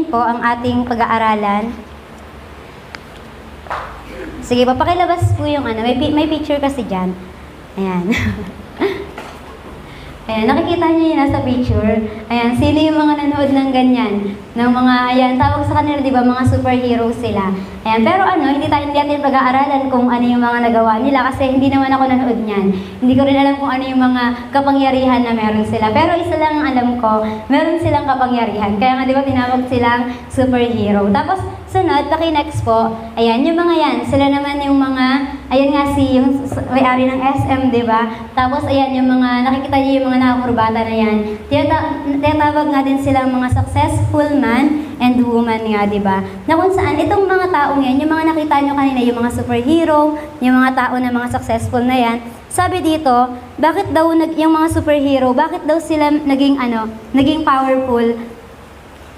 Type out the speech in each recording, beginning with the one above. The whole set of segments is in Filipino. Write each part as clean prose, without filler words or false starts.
po ang ating pag-aaralan. Sige, papakilabas po yung ano. May picture kasi dyan. Ayan. Ayan, nakikita niyo yung nasa picture. Ayan, sino yung mga nanood ng ganyan? Ng mga, ayan, tawag sa kanila, di ba, mga superheroes sila. Ayan, pero ano, hindi natin pag-aaralan kung ano yung mga nagawa nila kasi hindi naman ako nanood niyan. Hindi ko rin alam kung ano yung mga kapangyarihan na meron sila. Pero isa lang ang alam ko, meron silang kapangyarihan. Kaya nga, di ba, tinawag silang superhero. Tapos, sunod, paki-next po, ayan, yung mga yan, sila naman yung mga, ayan nga yung may-ari ng SM, di ba? Tapos, ayan, yung mga, nakikita niyo yung mga nakakurbata na yan. Tinatawag nga din silang mga successful man and woman nga, di ba? Na kung saan, itong mga taong yan, yung mga nakita nyo kanina, yung mga superhero, yung mga tao na mga successful na yan, sabi dito, bakit daw yung mga superhero, bakit daw sila naging powerful?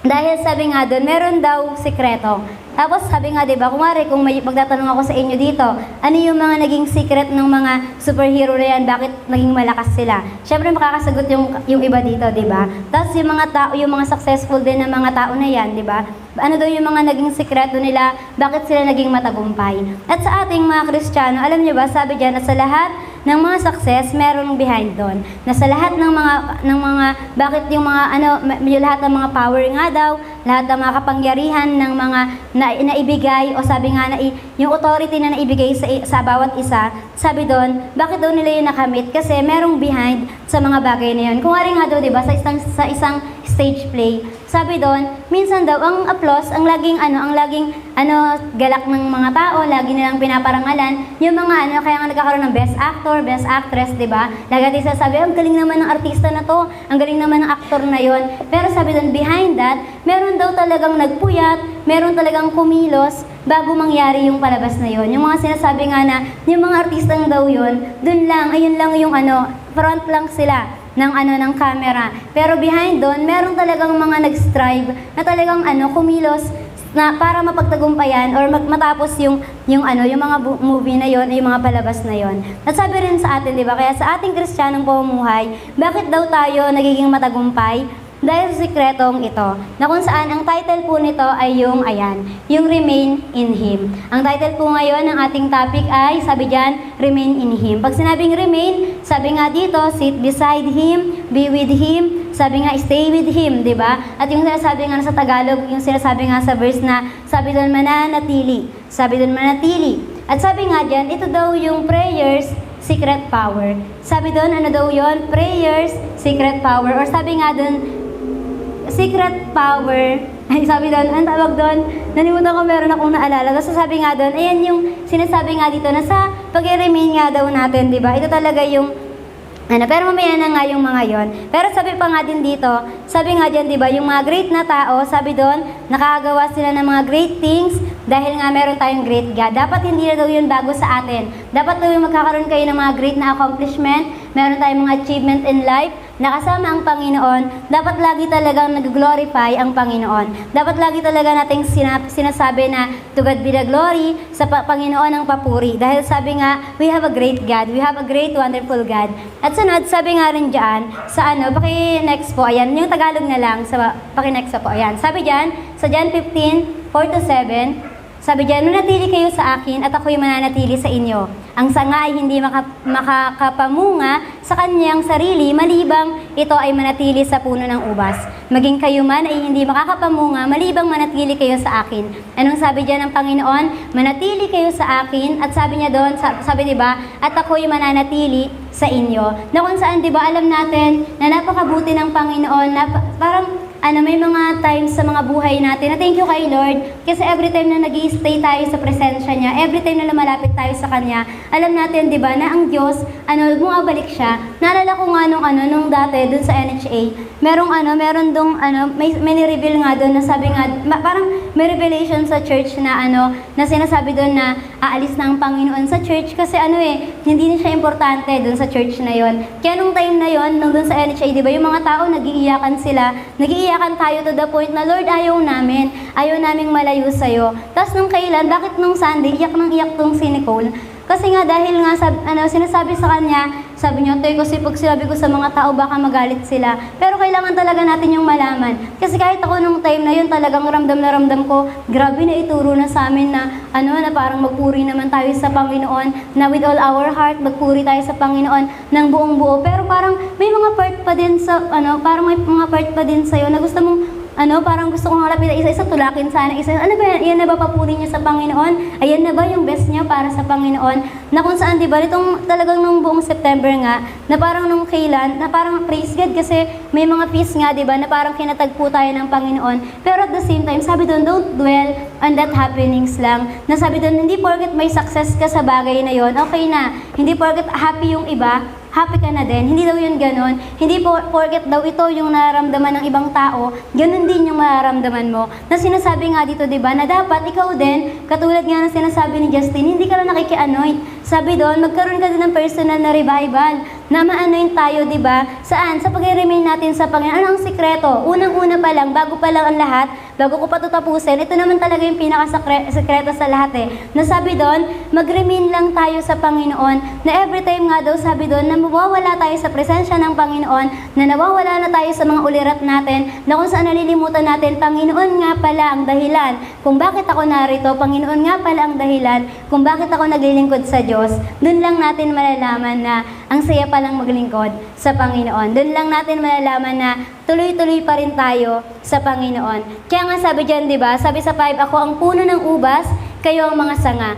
Dahil sabi nga doon, meron daw sikreto. Tapos sabi nga, diba, kung may magtatanong ako sa inyo dito, ano yung mga naging secret ng mga superhero na yan, bakit naging malakas sila? Siyempre makakasagot yung iba dito, diba? Tapos yung mga tao, yung mga successful din na mga tao na yan, diba? Ano daw yung mga naging sikreto nila, bakit sila naging matagumpay? At sa ating mga Kristiyano, alam niyo ba, sabi diyan na sa lahat ng mga success, meron behind doon. Na sa lahat ng mga bakit yung mga yung lahat ng mga power nga daw, lahat ng mga kapangyarihan ng mga naibigay o sabi nga yung authority na naibigay sa bawat isa, sabi doon, bakit daw nila yun nakamit? Kasi merong behind sa mga bagay na yun. Kung nga daw, 'di ba, sa isang stage play, sabi doon, minsan daw ang applause, ang laging galak ng mga tao, lagi nilang pinaparangalan, yung mga kaya nga nagkakaroon ng best actor, best actress, 'di ba? Lagi sasabi, ang galing naman ng artista na to, ang galing naman ng aktor na yon. Pero sabi doon, behind that, meron daw talagang nagpuyat, meron talagang kumilos bago mangyari yung palabas na yon. Yung mga sinasabi nga na, yung mga artistang daw yon, dun lang, ayun lang yung front lang sila ng camera. Pero behind doon, meron talagang mga nag-strive na talagang kumilos na para mapagtagumpayan or matapos yung mga movie na yon, yung mga palabas na yon. At sabi rin sa atin, di ba? Kaya sa ating Kristiyanong pamumuhay, bakit daw tayo nagiging matagumpay? Dahil sa sikretong ito, na kung saan ang title po nito ay yung Remain in Him. Ang title po ngayon ng ating topic ay, sabi dyan, Remain in Him. Pag sinabing remain, sabi nga dito, sit beside Him, be with Him, sabi nga, stay with Him, di ba? At yung sinasabi nga sa Tagalog, yung sinasabi nga sa verse na, sabi doon mananatili. Sabi doon manatili. At sabi nga dyan, ito daw yung prayers, secret power. Sabi doon, ano daw yon? Prayers, secret power. Or sabi nga doon, secret power, ay sabi doon, ang tawag doon, nalimutan ko, meron akong naalala. Tapos sabi nga doon, ayan yung sinasabi nga dito na sa pag-remain nga daw natin, di ba? Ito talaga yung, pero mamaya na nga yung mga yon. Pero sabi pa nga din dito, sabi nga dyan, di ba, yung mga great na tao, sabi doon, nakagawa sila ng mga great things dahil nga meron tayong great God. Dapat hindi na daw yun bago sa atin. Dapat daw yung magkakaroon kayo ng mga great na accomplishment, meron tayong mga achievement in life, nakasama ang Panginoon, dapat lagi talagang nag-glorify ang Panginoon. Dapat lagi talaga nating sinasabi na to God be the glory, sa Panginoon ang papuri. Dahil sabi nga, we have a great God, we have a great wonderful God. At sunod, sabi nga rin dyan, sa paki-next po, ayan, yung Tagalog na lang, paki-next po, ayan. Sabi dyan, sa John 15, 4-7, sabi dyan, manatili kayo sa akin at ako'y mananatili sa inyo. Ang sanga ay hindi makakapamunga sa kanyang sarili, malibang ito ay manatili sa puno ng ubas. Maging kayo man ay hindi makakapamunga, malibang manatili kayo sa akin. Anong sabi dyan ng Panginoon? Manatili kayo sa akin, at sabi niya doon, sabi diba, at ako'y mananatili sa inyo. Na kung saan, diba, alam natin na napakabuti ng Panginoon, na parang, may mga times sa mga buhay natin na thank you kay Lord kasi every time na nag-i-stay tayo sa presensya niya, every time na lumalapit tayo sa Kanya, alam natin, di ba, na ang Diyos, bumabalik siya. Naalala ko nga nung dati, dun sa NHA, meron may ni-reveal nga dun na sabi nga, parang may revelation sa church na na sinasabi dun na aalis na ang Panginoon sa church kasi hindi na siya importante dun sa church na yon. Kaya nung time na yon, nung dun sa NHA, di ba, yung mga tao nag-iiyakan sila, nag-iiyakan tayo to the point na, Lord, ayaw naming malayo sa'yo. Tapos nung kailan, bakit nung Sunday, iyak tong si Nicole? Kasi nga dahil nga sinasabi sa kanya, sabi niyo, Toy, kasi pag sinabi ko sa mga tao, baka magalit sila. Pero kailangan talaga natin yung malaman. Kasi kahit ako nung time na yun, talagang ramdam na ramdam ko, grabe na ituro na sa amin na, na parang magpuri naman tayo sa Panginoon, na with all our heart, magpuri tayo sa Panginoon ng buong buo. Pero parang may mga part pa din sa, parang may mga part pa din sa'yo na gusto mong, parang gusto kong halapin isa-isa, tulakin sana isa. Ano ba yan? Yan na ba papuri niya sa Panginoon? Ayan na ba yung best niya para sa Panginoon? Na kung saan, di ba, itong talagang nung buong September nga, na parang nung kailan, na parang praise God kasi may mga peace nga, di ba, na parang kinatagpo tayo ng Panginoon. Pero at the same time, sabi doon, don't dwell on that happenings lang. Na sabi doon, hindi porket may success ka sa bagay na yon, okay na. Hindi porket happy yung iba, happy ka na din. Hindi daw yun ganon. Hindi porket daw ito yung nararamdaman ng ibang tao, ganon din yung mararamdaman mo. Na sinasabi nga dito, di ba, na dapat ikaw din, katulad nga ng sinasabi ni Justin, hindi ka lang nakiki-anoint. Sabi doon, magkaroon ka din ng personal na revival, na ma-anoint tayo, di ba? Saan? Sa pag-remain natin sa Panginoon. Ano ang sikreto? Unang-una pa lang, bago pa lang ang lahat, bago ko pa ito tapusin, ito naman talaga yung pinaka-sekreto sa lahat eh. Na sabi doon, mag-remain lang tayo sa Panginoon, na every time nga daw sabi doon, na mawawala tayo sa presensya ng Panginoon, na nawawala na tayo sa mga ulirat natin, na kung saan nalilimutan natin, Panginoon nga pala ang dahilan kung bakit ako narito, Panginoon nga pala ang dahilan kung bakit ako naglilingkod sa Diyos. Doon lang natin malalaman na ang saya palang maglingkod sa Panginoon. Doon lang natin malalaman na tuloy-tuloy pa rin tayo sa Panginoon. Kaya nga sabi dyan, di ba? Sabi sa 5, ako ang puno ng ubas, kayo ang mga sanga.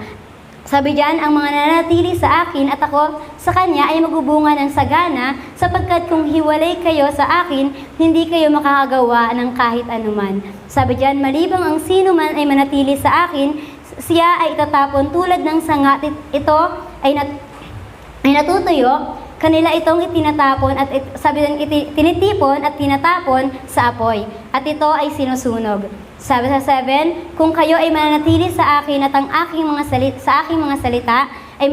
Sabi dyan, ang mga nananatili sa akin at ako sa Kanya ay magbubunga ng sagana, sapagkat kung hiwalay kayo sa akin, hindi kayo makakagawa ng kahit anuman. Sabi dyan, malibang ang sino man ay manatili sa akin, siya ay itatapon tulad ng sanga. Ito ay natutuyo, kanila itong itinatapon at sabi doon, tinitipon at tinatapon sa apoy. At ito ay sinusunog. Sabi sa 7, kung kayo ay mananatili sa akin at ang aking mga salita ay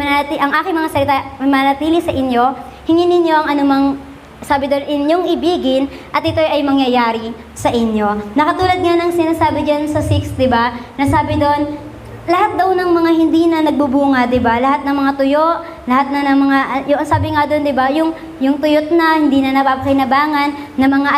mananatili sa inyo, hingin ninyo ang anumang, sabi doon, inyong ibigin at ito ay mangyayari sa inyo. Nakatulad nga ng sinasabi dyan sa 6, di ba? Nasabi doon, lahat daw ng mga hindi na nagbubunga, 'di ba? Lahat ng mga tuyo, lahat na ng mga yung sabi nga doon, 'di ba? Yung tuyot na hindi na napapakinabangan na mga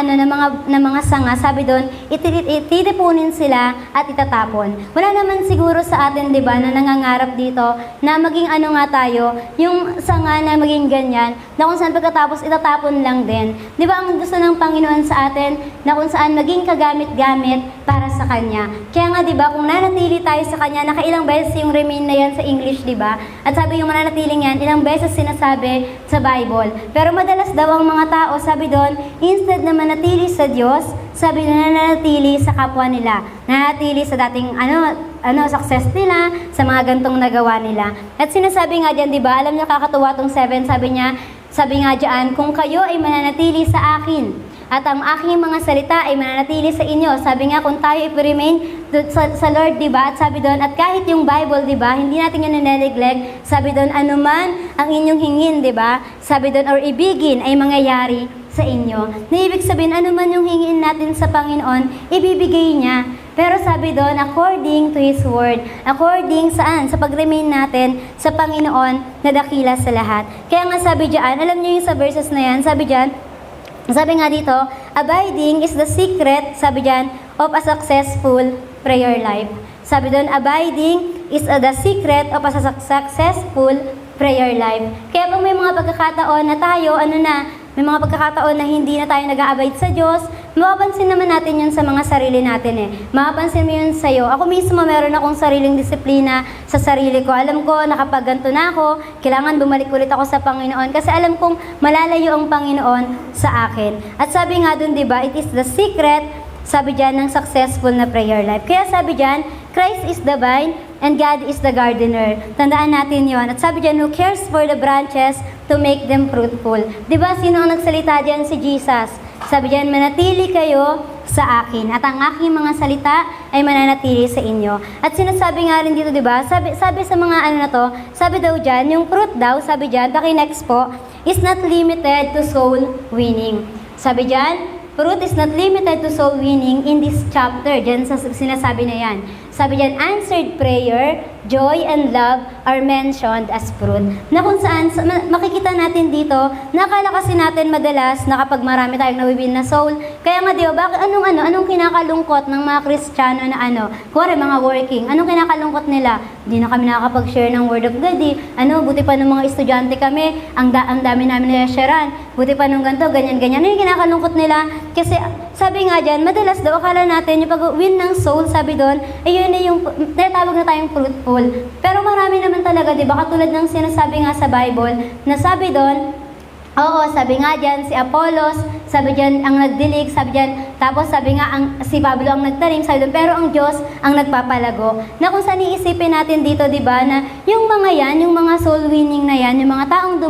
na mga sanga, sabi doon, ititipunin sila at itatapon. Wala naman siguro sa atin, 'di ba, na nangangarap dito na maging nga tayo, yung sanga na maging ganyan, na kung saan pagkatapos itatapon lang din. 'Di ba? Ang gusto ng Panginoon sa atin na kung saan maging kagamit-gamit para sa Kanya. Kaya nga, 'di ba, kung nanatili tayo sa Kanya, nakailang beses yung remain na yan sa English, di ba? At sabi yung mananatiling yan, ilang beses sinasabi sa Bible. Pero madalas daw ang mga tao, sabi doon, instead na manatili sa Diyos, sabi na nanatili sa kapwa nila. Nanatili sa dating success nila, sa mga gantong nagawa nila. At sinasabi nga dyan, di ba? Alam niyo, kakatuwa tong 7, sabi nga dyan, kung kayo ay mananatili sa akin, at ang aking mga salita ay mananatili sa inyo. Sabi nga, kung tayo i-remain sa Lord, di ba? At sabi doon, at kahit yung Bible, di ba? Hindi natin yun nineglect. Sabi doon, anuman ang inyong hingin, di ba? Sabi doon, or ibigin ay mangyayari sa inyo. Na ibig sabihin, anuman yung hingin natin sa Panginoon, ibibigay niya. Pero sabi doon, according to His Word. According saan? Sa pag-remain natin sa Panginoon na dakila sa lahat. Kaya nga sabi diyan, alam niyo yung sa verses na yan, sabi nga dito, abiding is the secret, sabi diyan, of a successful prayer life. Sabi doon, abiding is the secret of a successful prayer life. Kaya pag may mga pagkakataon na tayo, may mga pagkakataon na hindi na tayo nag-a-abide sa Diyos, mapapansin naman natin yun sa mga sarili natin eh. Mapapansin mo yun sa'yo. Ako mismo, meron akong sariling disiplina sa sarili ko. Alam ko na kapag ganito na ako, kailangan bumalik ulit ako sa Panginoon kasi alam kong malalayo ang Panginoon sa akin. At sabi nga dun, di ba, it is the secret, sabi dyan, ng successful na prayer life. Kaya sabi dyan, Christ is the vine and God is the gardener. Tandaan natin yon. At sabi dyan, who cares for the branches to make them fruitful. Diba, sino ang nagsalita dyan? Si Jesus. Sabi dyan, manatili kayo sa akin at ang aking mga salita ay mananatili sa inyo. At sinasabi nga rin dito, diba, sabi sa mga sabi daw dyan, yung fruit daw, sabi dyan, next po, is not limited to soul winning. Sabi dyan, fruit is not limited to soul winning in this chapter. Diyan sa sinasabi na yan. Sabi diyan, answered prayer, joy, and love are mentioned as fruit. Na kung saan, makikita natin dito, nakala kasi natin madalas na kapag marami tayong nawibin na soul, kaya nga di ba, anong kinakalungkot ng mga Kristiyano na kuwari mga working, anong kinakalungkot nila? Hindi na kami nakakapag-share ng word of God buti pa ng mga estudyante kami, ang dami namin na-sharean, buti pa nung ganito, ganyan. Ano yung kinakalungkot nila? Kasi sabi nga dyan, madalas daw akala natin yung pag-win ng soul, sabi doon, yun na yung tinatawag na tayong fruitful. Pero marami naman talaga, di ba? Katulad ng sinasabi nga sa Bible, na sabi doon, sabi nga dyan, si Apollos, sabi dyan, ang nagdilig, sabi dyan, tapos sabi nga, si Pablo ang nagtanim, sabi doon, pero ang Diyos ang nagpapalago. Na kung saan iisipin natin dito, di ba, na yung mga yan, yung mga soul winning na yan, yung mga taong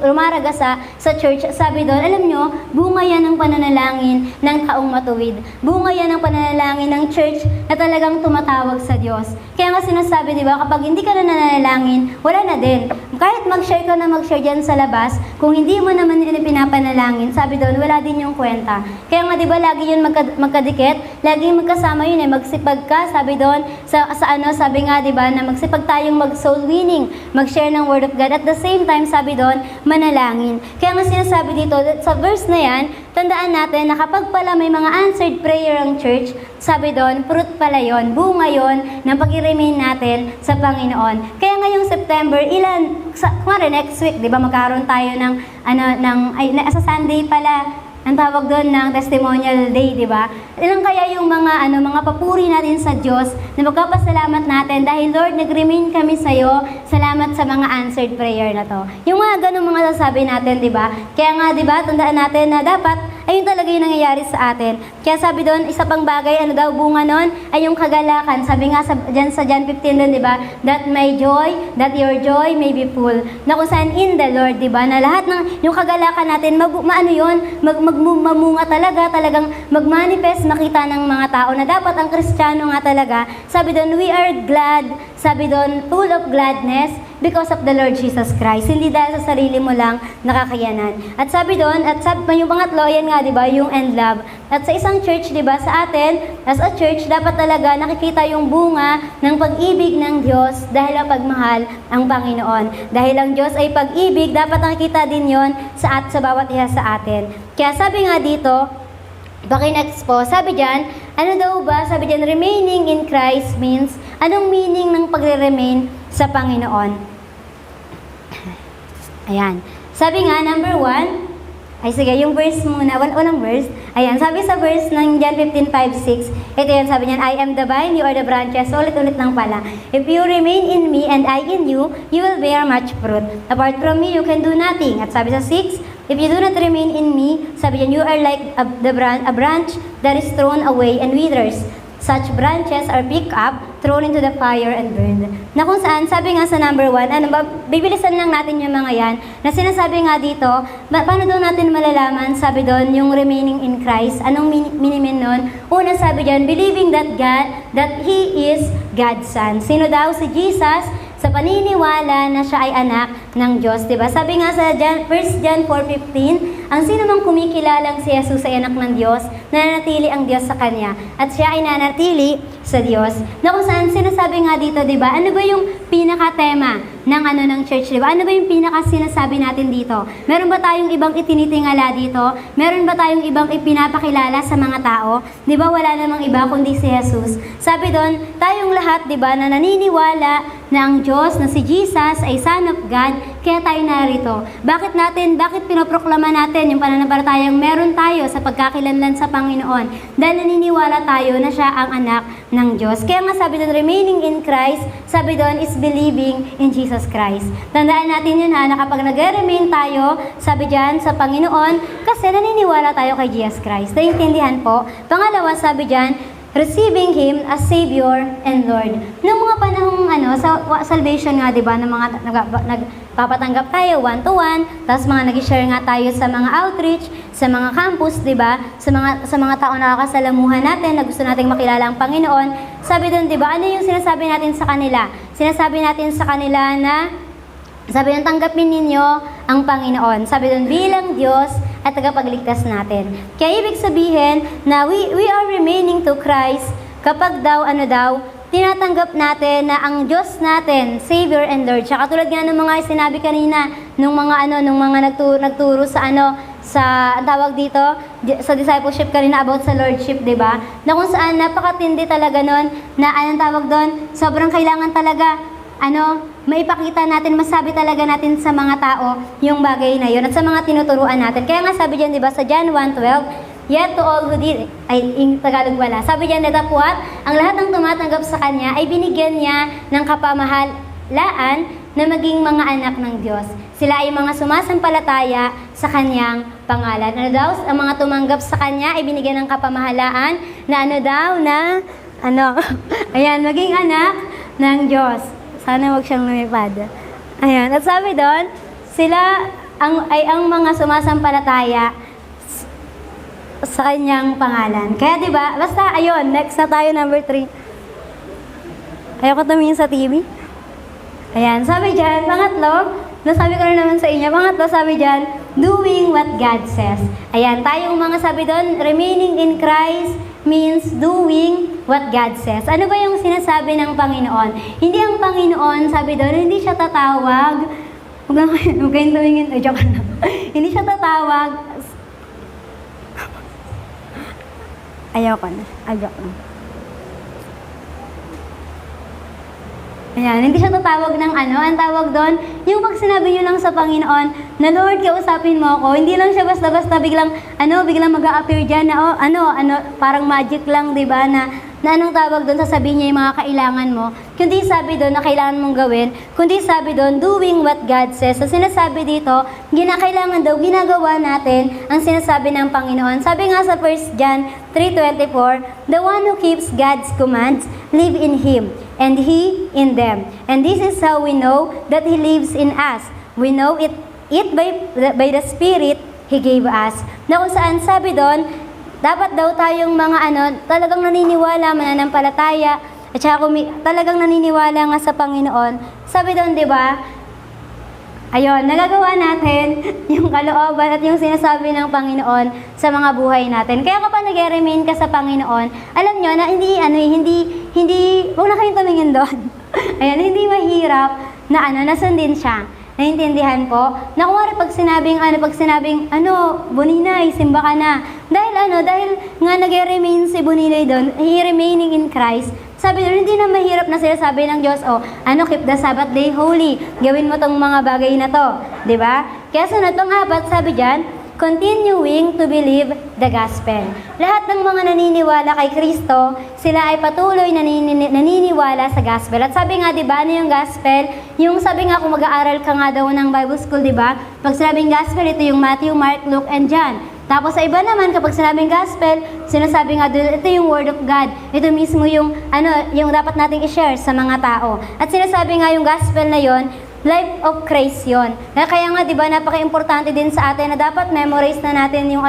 rumaraga sa church, sabi doon, alam nyo, bunga yan ng pananalangin ng taong matuwid. Bunga yan ng pananalangin ng church na talagang tumatawag sa Diyos. Kaya nga sinasabi, di ba, kapag hindi ka na nananalangin, wala na din. Kahit mag-share ka na mag-share dyan sa labas, kung hindi mo naman pinapanalangin, sabi doon, wala din yung kwenta. Kaya nga, di ba, lagi yun magkadikit, lagi magkasama yun magsipag ka, sabi doon, sabi nga, di ba, na magsipag tayong mag-soul winning, mag-share ng word of God, at the same time, sabi doon, manalangin. Kaya nga sinasabi dito, sa verse na yan, tandaan natin na kapag pala may mga answered prayer ang church, sabi doon, fruit pala yon, bunga yon ng pag-remain natin sa Panginoon. Kaya ngayong September, kumari next week, di ba, magkaroon tayo sa Sunday pala, ang tawag doon ng testimonial day, di ba? Ilang kaya yung mga papuri natin sa Diyos na magpapasalamat natin dahil Lord, nag-remain kami sa iyo. Salamat sa mga answered prayer na to. Yung mga ganung mga sasabi natin, di ba? Kaya nga, di ba, tandaan natin na dapat ayun talaga yung nangyayari sa atin. Kaya sabi doon, isa pang bagay, bunga nun, ay yung kagalakan. Sabi nga sa John 15 doon, di ba? That that your joy may be full. Na kung saan in the Lord, di ba? Na lahat ng yung kagalakan natin, mamunga talagang mag-manifest, makita ng mga tao na dapat ang Kristiyano nga talaga. Sabi doon, we are glad, sabi doon, full of gladness because of the Lord Jesus Christ. Hindi dahil sa sarili mo lang nakakayanan. At sabi doon, yung pangatlo, yan nga, di ba, yung and love. At sa isang church, di ba, sa atin, as a church, dapat talaga nakikita yung bunga ng pag-ibig ng Diyos dahil ang pagmahal ang Panginoon. Dahil ang Diyos ay pag-ibig, dapat nakikita din yon sa bawat isa sa atin. Kaya sabi nga dito, next po, sabi dyan, sabi dyan, remaining in Christ means, anong meaning ng pagre-remain sa Panginoon? Ayan. Sabi nga, number 1, yung verse muna, walang verse. Ayan, sabi sa verse ng John 15:5-6, ito yan, sabi niyan, I am the vine, you are the branches. Ulit-ulit lang pala. If you remain in me and I in you, you will bear much fruit. Apart from me, you can do nothing. At sabi sa 6, if you do not remain in me, sabi niyan, you are like a branch that is thrown away and withers. Such branches are picked up, thrown into the fire and burned. Na kung saan, sabi nga sa number 1, bibilisan lang natin yung mga yan, na sinasabi nga dito, paano daw natin malalaman, sabi doon, yung remaining in Christ, anong minimin nun? Una sabi dyan, believing that He is God's Son. Sino daw? Si Jesus, sa paniniwala na siya ay anak ng Diyos, diba? Sabi nga sa 1 John 4:15, ang sino mang kumikilalang si Jesus ay anak ng Diyos, nananatili ang Diyos sa kanya, at siya ay nananatili sa Diyos. Na kung saan sinasabi nga dito, diba? Ano ba yung pinaka-tema ng church, diba? Ano ba yung pinaka-sinasabi natin dito? Meron ba tayong ibang itinitingala dito? Meron ba tayong ibang ipinapakilala sa mga tao? Diba? Wala namang iba kundi si Jesus. Sabi doon, tayong lahat, diba, na naniniwala na ang Diyos, na si Jesus ay Son of God, kaya tayo narito. Bakit pinoproklama natin yung pananampalatayang meron tayo sa pagkakilanlan sa Panginoon? Dahil naniniwala tayo na siya ang anak ng Diyos. Kaya nga sabi doon, remaining in Christ, sabi doon is believing in Jesus Christ. Tandaan natin yun na kapag nag-remain tayo, sabi dyan, sa Panginoon, kasi naniniwala tayo kay Jesus Christ. Naintindihan po. Pangalawa, sabi dyan, receiving Him as Savior and Lord. Noong mga panahong sa salvation nga, di ba, ng mga nagpapatanggap tayo one-to-one, tapos mga nag-share nga tayo sa mga outreach, sa mga campus, di ba, sa mga tao na kakasalamuhan natin, na gusto nating makilala ang Panginoon. Sabi doon, di ba, ano yung sinasabi natin sa kanila? Sinasabi natin sa kanila na, sabi doon, tanggapin ninyo ang Panginoon. Sabi doon, bilang Diyos at tagapagligtas natin. Kaya ibig sabihin na we are remaining to Christ kapag tinatanggap natin na ang Diyos natin, Savior and Lord. Siya katulad nga ng mga sinabi kanina, nung mga nagturo sa ang tawag dito, sa discipleship kanina about sa Lordship, di ba? Na kung saan napakatindi talaga nun, na anong tawag doon, sobrang kailangan talaga, maipakita natin, masabi talaga natin sa mga tao yung bagay na yun at sa mga tinuturuan natin. Kaya nga sabi dyan, di ba, sa John 1:12, yet to all who did, in Tagalog wala. Sabi niya, datapwat, ang lahat ng tumatanggap sa Kanya ay binigyan niya ng kapamahalaan na maging mga anak ng Diyos. Sila ay mga sumasampalataya sa Kanyang pangalan. Ano daw? Ang mga tumanggap sa Kanya ay binigyan ng kapamahalaan na ayan, maging anak ng Diyos. Sana wag siyang lumipad. Ayan, at sabi doon, sila ay ang mga sumasampalataya sa Kanyang pangalan. Kaya diba, basta ayun, next na tayo, number 3. Ayoko tumingin sa TV. Ayan, sabi dyan, pangatlo, nasabi ko na naman sa inyo, pangatlo sabi dyan, doing what God says. Ayan, tayong mga sabi doon, remaining in Christ means doing what God says. Ano ba yung sinasabi ng Panginoon? Hindi ang Panginoon, sabi doon, hindi siya tatawag, huwag kayong tumingin, joke lang. Hindi siya tatawag, ayoko na. Joke lang. Ayan, hindi siya tatawag ng ang tawag doon, yung pag sinabi nyo lang sa Panginoon, na Lord, kausapin mo ako, hindi lang siya basta-basta biglang mag-a-appear dyan na, parang magic lang, di ba, na anong tawag doon, sasabihin niya yung mga kailangan mo. Kundi sabi doon na kailangan mong gawin, kundi sabi doon, doing what God says. So sinasabi dito, kailangan daw, ginagawa natin ang sinasabi ng Panginoon. Sabi nga sa 1 John 3:24, the one who keeps God's commands, live in Him, and He in them. And this is how we know that He lives in us. We know it by the Spirit He gave us. Na kung saan sabi doon, dapat daw tayong mga talagang naniniwala, mananampalataya, at saka talagang naniniwala nga sa Panginoon. Sabi doon, di ba? Ayun, nagagawa natin yung kalooban at yung sinasabi ng Panginoon sa mga buhay natin. Kaya kapag nag-remain ka sa Panginoon, alam nyo na huwag na kayong tumingin doon. Ayan, hindi mahirap na nasundin siya. Naintindihan po? Na kumari pag sinabing, Buninay, simba ka na. Dahil nga nag-remain si Buninay doon, he remaining in Christ. Sabi doon, hindi na mahirap na sila sabi ng Diyos, keep the Sabbath day holy. Gawin mo tong mga bagay na to. Diba? Kaya sunod tong 4, sabi dyan, continuing to believe the gospel. Lahat ng mga naniniwala kay Kristo, sila ay patuloy naniniwala sa gospel. At sabi nga, di ba, yung gospel, yung sabi nga kung mag-aaral ka nga daw ng Bible school, di ba? Pag sinabing gospel, ito yung Matthew, Mark, Luke, and John. Tapos sa iba naman, kapag sinabing gospel, sinasabi nga doon, ito yung word of God. Ito mismo yung dapat nating i-share sa mga tao. At sinasabi nga yung gospel na yon, life of Christ yun. Kaya nga, di ba, napaka-importante din sa atin na dapat memorize na natin yung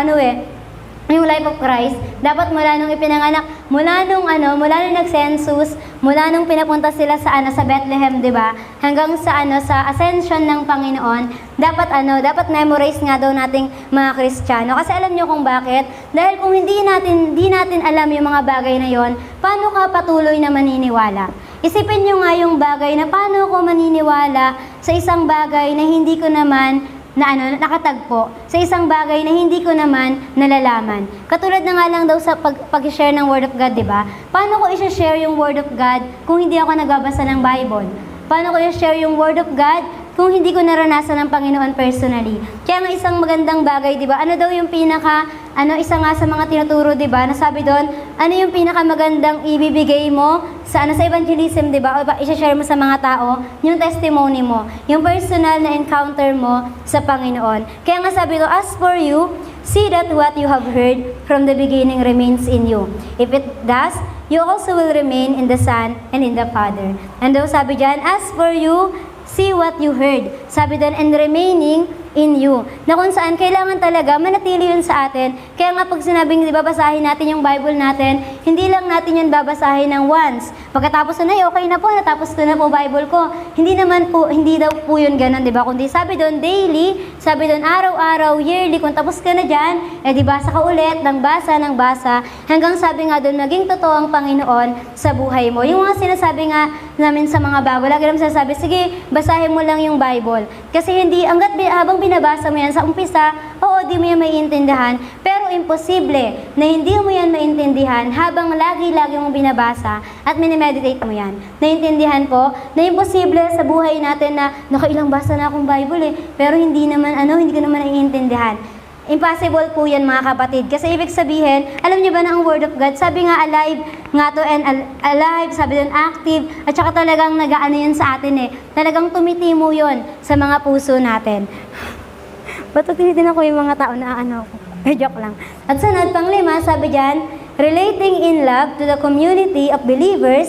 yung life of Christ. Dapat mula nung ipinanganak, mula nung nag-census, mula nung pinapunta sila sa Bethlehem, di ba? Hanggang sa ascension ng Panginoon, dapat memorize nga daw nating mga Kristiyano. Kasi alam niyo kung bakit? Dahil kung hindi natin alam yung mga bagay na yon, paano ka patuloy na maniniwala? Isipin nyo nga yung bagay na paano ako maniniwala sa isang bagay na hindi ko naman nakatagpo, sa isang bagay na hindi ko naman nalalaman. Katulad na nga lang daw sa pag-share ng Word of God, di ba? Paano ko i-share yung Word of God kung hindi ako nagbabasa ng Bible? Paano ko i-share yung Word of God kung hindi ko naranasan ng Panginoon personally? Kaya nga isang magandang bagay, di ba? Ano daw yung isa nga sa mga tinuturo, di ba? Nasabi doon, ano yung pinakamagandang ibibigay mo sa evangelism, di ba? O i-share mo sa mga tao, yung testimony mo, yung personal na encounter mo sa Panginoon. Kaya nga sabi ko, as for you, see that what you have heard from the beginning remains in you. If it does, you also will remain in the Son and in the Father. And daw sabi dyan, as for you, see what you heard. Sabi doon, and remaining in you. Na kung saan kailangan talaga manatili yun sa atin. Kaya nga pag sinabing, di ba, basahin natin yung Bible natin, hindi lang natin yun babasahin ng once. Pagkatapos na okay na po, natapos ko na po Bible ko. Hindi naman po, hindi daw po yun ganun, di ba? Kundi sabi doon daily, sabi doon araw-araw, yearly, kung tapos ka na dyan, di basa ka ulit, ng basa, hanggang sabi nga doon, maging totoo ang Panginoon sa buhay mo. Yung mga sinasabi nga namin sa mga bago, lagi namin sinasabi, sige, basahin mo lang yung Bible. Kasi hindi, habang binabasa mo yan sa umpisa, oo, di mo yan maiintindihan, pero imposible na hindi mo yan maintindihan habang lagi-lagi mong binabasa at minimeditate mo yan. Naintindihan po, na imposible sa buhay natin na nakailang basa na akong Bible pero hindi ko naman naiintindihan. Impossible po yan mga kapatid. Kasi ibig sabihin, alam niyo ba na ang Word of God, sabi nga alive nga to and alive, sabi doon active, at saka talagang nag-aano yan sa atin Talagang tumitimo yun sa mga puso natin. Ba't tinitin ako yung mga tao na ako? Joke lang. At sunod, pang-5, sabi dyan, relating in love to the community of believers,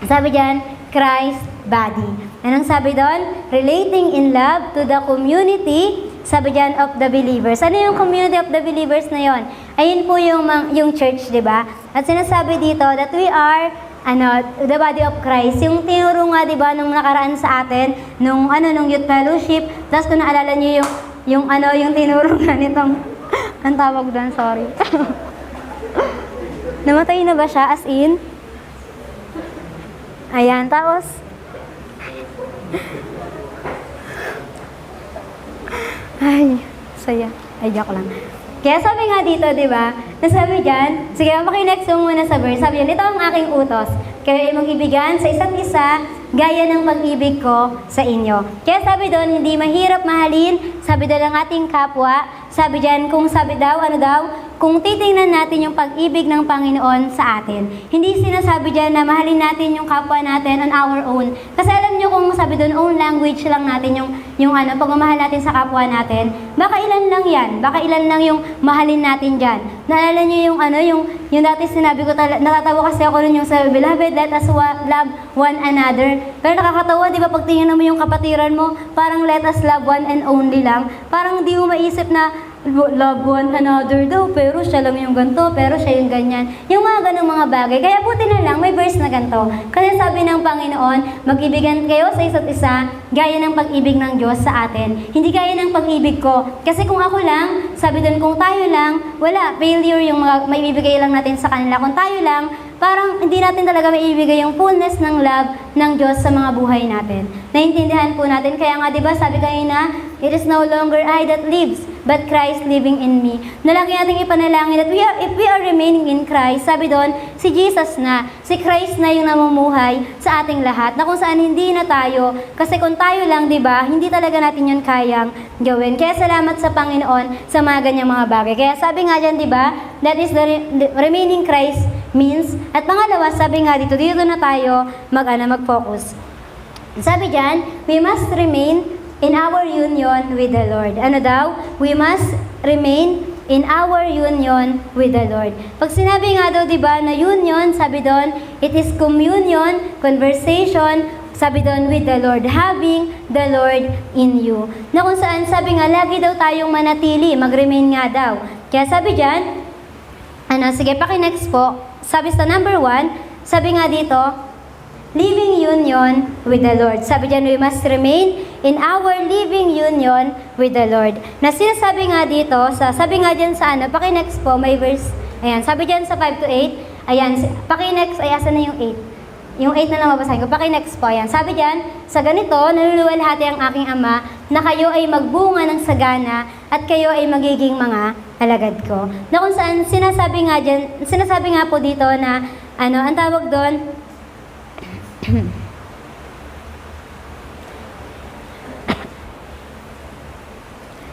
sabi dyan, Christ body. Anong sabi doon? Relating in love to the community, sabi dyan, of the believers. Ano yung community of the believers na yon? Ayun po yung church, di ba? At sinasabi dito that we are the body of Christ. Yung tinuro nga, di ba, nung nakaraan sa atin, nung youth fellowship, tapos kung naalala niyo yung tinuro nga nitong, ang tawag doon, sorry. Namatay na ba siya? As in? Ayan, tapos, ay, saya. Ay, joke lang. Kaya sabi nga dito, di ba, nasabi dyan, sige, makinext mo muna sa verse. Sabi dyan, ito ang aking utos. Kayo ay mag-ibigan sa isa't isa, gaya ng pag-ibig ko sa inyo. Kaya sabi doon, hindi mahirap mahalin, sabi doon ang ating kapwa, sabi dyan, kung kung titingnan natin yung pag-ibig ng Panginoon sa atin. Hindi sinasabi dyan na mahalin natin yung kapwa natin on our own. Kasi alam nyo kung sabi doon, own language lang natin yung pagmamahal natin sa kapwa natin, baka ilan lang yan. Baka ilan lang yung mahalin natin dyan. Naalala nyo yung dati sinabi ko, natatawa kasi ako nun yung sa Beloved, let us love one another. Pero nakakatawa, di ba, pag tingnan mo yung kapatiran mo, parang let us love one and only lang. Parang di mo maisip na love one another daw, pero siya lang yung ganito, pero siya yung ganyan. Yung mga ganong mga bagay. Kaya buti na lang, may verse na ganito. Kasi sabi ng Panginoon, mag-ibigan kayo sa isa't isa, gaya ng pag-ibig ng Diyos sa atin. Hindi gaya ng pag-ibig ko. Kasi kung ako lang, sabi doon, kung tayo lang, wala, failure yung mga maibibigay lang natin sa kanila. Kung tayo lang, parang hindi natin talaga maibigay yung fullness ng love ng Diyos sa mga buhay natin. Naintindihan po natin. Kaya nga, di ba, sabi kanina, it is no longer I that lives, but Christ living in me. Nalagi natin ipanalangin that if we are remaining in Christ, sabi doon, si Jesus na, si Christ na yung namumuhay sa ating lahat, na kung saan hindi na tayo, kasi kung tayo lang, di ba, hindi talaga natin yun kayang gawin. Kaya salamat sa Panginoon sa mga ganyang mga bagay. Kaya sabi nga dyan, di ba, that is the remaining Christ means, at pangalawa, sabi nga dito na tayo mag-focus. Sabi dyan, we must remain in our union with the Lord. Ano daw? We must remain in our union with the Lord. Pag sinabi nga daw, di ba, na union, sabi doon, it is communion, conversation, sabi doon, with the Lord, having the Lord in you. Na kung saan, sabi nga, lagi daw tayong manatili, mag-remain nga daw. Kaya sabi dyan, sige, paki-next po. Sabi sa number 1, sabi nga dito, living union with the Lord. Sabi dyan, we must remain in our living union with the Lord. Na sinasabi nga dito, sabi nga dyan sa paki-next po, may verse, ayan, sabi dyan sa 5 to 8, ayan, paki-next, ay asa na yung 8? Yung 8 na lang mabasahin ko, paki-next po, ayan. Sabi dyan, sa ganito, naluluwalhati ang aking Ama, na kayo ay magbunga ng sagana, at kayo ay magiging mga alagad ko. Na kung saan, sinasabi nga po dito na, ang tawag doon,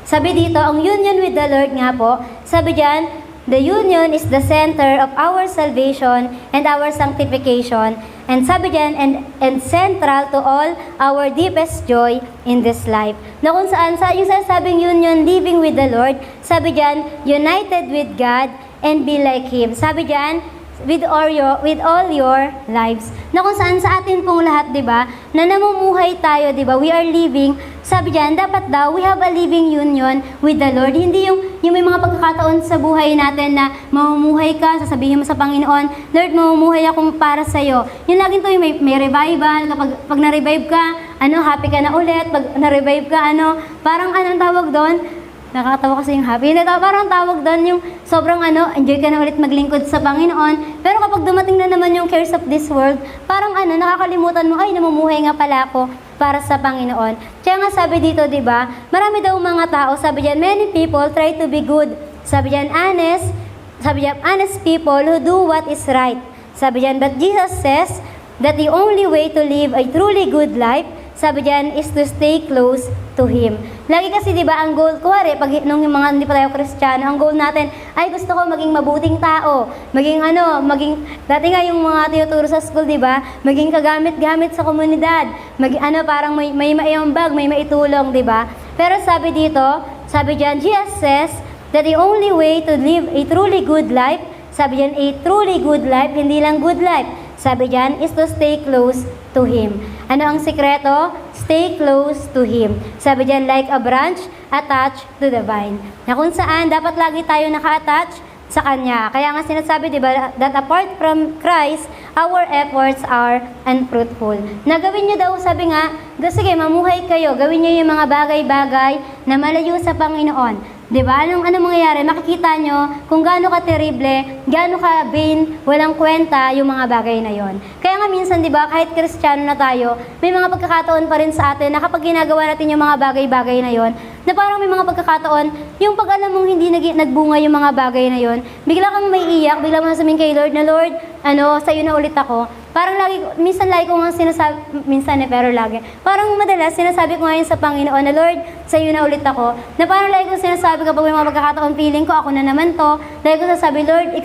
sabi dito, ang union with the Lord nga po, sabi dyan, the union is the center of our salvation and our sanctification. And sabi dyan, and central to all our deepest joy in this life. Na kung saan, yung sasabing union, living with the Lord, sabi dyan, united with God and be like Him. Sabi dyan, with all your lives. Na kung saan sa atin pong lahat, di ba, na namumuhay tayo, di ba, we are living, sabi diyan, dapat daw, we have a living union with the Lord. Hindi yung may mga pagkakataon sa buhay natin na mamumuhay ka, sasabihin mo sa Panginoon, Lord, mamumuhay akong para sa'yo. Yun laging to yung may revival, pag na-revive ka, happy ka na ulit, pag na-revive ka, parang anong tawag doon? Nakakatawa kasi yung happy. Parang tawag doon yung sobrang enjoy ka na ulit maglingkod sa Panginoon. Pero kapag dumating na naman yung cares of this world, parang nakakalimutan mo, ay, namumuhay nga pala ako para sa Panginoon. Kaya nga sabi dito, di ba, marami daw mga tao, sabi diyan, many people try to be good. Sabi diyan, honest people who do what is right. Sabi diyan, but Jesus says that the only way to live a truly good life, sabi diyan, is to stay close to Him. Lagi kasi, di ba, ang goal, kuwari, pag nung yung mga hindi pa tayo Kristiyano, ang goal natin, ay gusto ko maging mabuting tao, dati nga yung mga tinuturo sa school, di ba, maging kagamit-gamit sa komunidad, parang may maiambag, may maitulong, di ba? Pero sabi dito, sabi diyan, Jesus says that the only way to live a truly good life, sabi diyan, a truly good life, hindi lang good life, sabi diyan, is to stay close to Him. Ano ang sikreto? Stay close to Him. Sabi diyan, like a branch attached to the vine. Na kung saan, dapat lagi tayo naka-attach sa Kanya. Kaya nga sinasabi, di ba, that apart from Christ, our efforts are unfruitful. Na gawin nyo daw, sabi nga, sige, mamuhay kayo, gawin nyo yung mga bagay-bagay na malayo sa Panginoon. Diba? Anong mangyayari? Makikita nyo kung gaano ka terrible, gaano ka vain, walang kwenta yung mga bagay na yon. Kaya nga minsan, diba, kahit Kristiyano na tayo, may mga pagkakataon pa rin sa atin na kapag ginagawa natin yung mga bagay-bagay na yon, na parang may mga pagkakataon, yung pag alam mong hindi nagbunga yung mga bagay na yon, bigla kang may iyak, bigla mo sabihin kay Lord na, Lord, sa'yo na ulit ako. Parang minsan lagi ko nga sinasabi, pero lagi. Parang madalas, sinasabi ko ngayon sa Panginoon na, Lord, sa'yo na ulit ako. Na parang lagi ko sinasabi kapag may mga pagkakataon, feeling ko, ako na naman to. Lagi ko sasabi, Lord,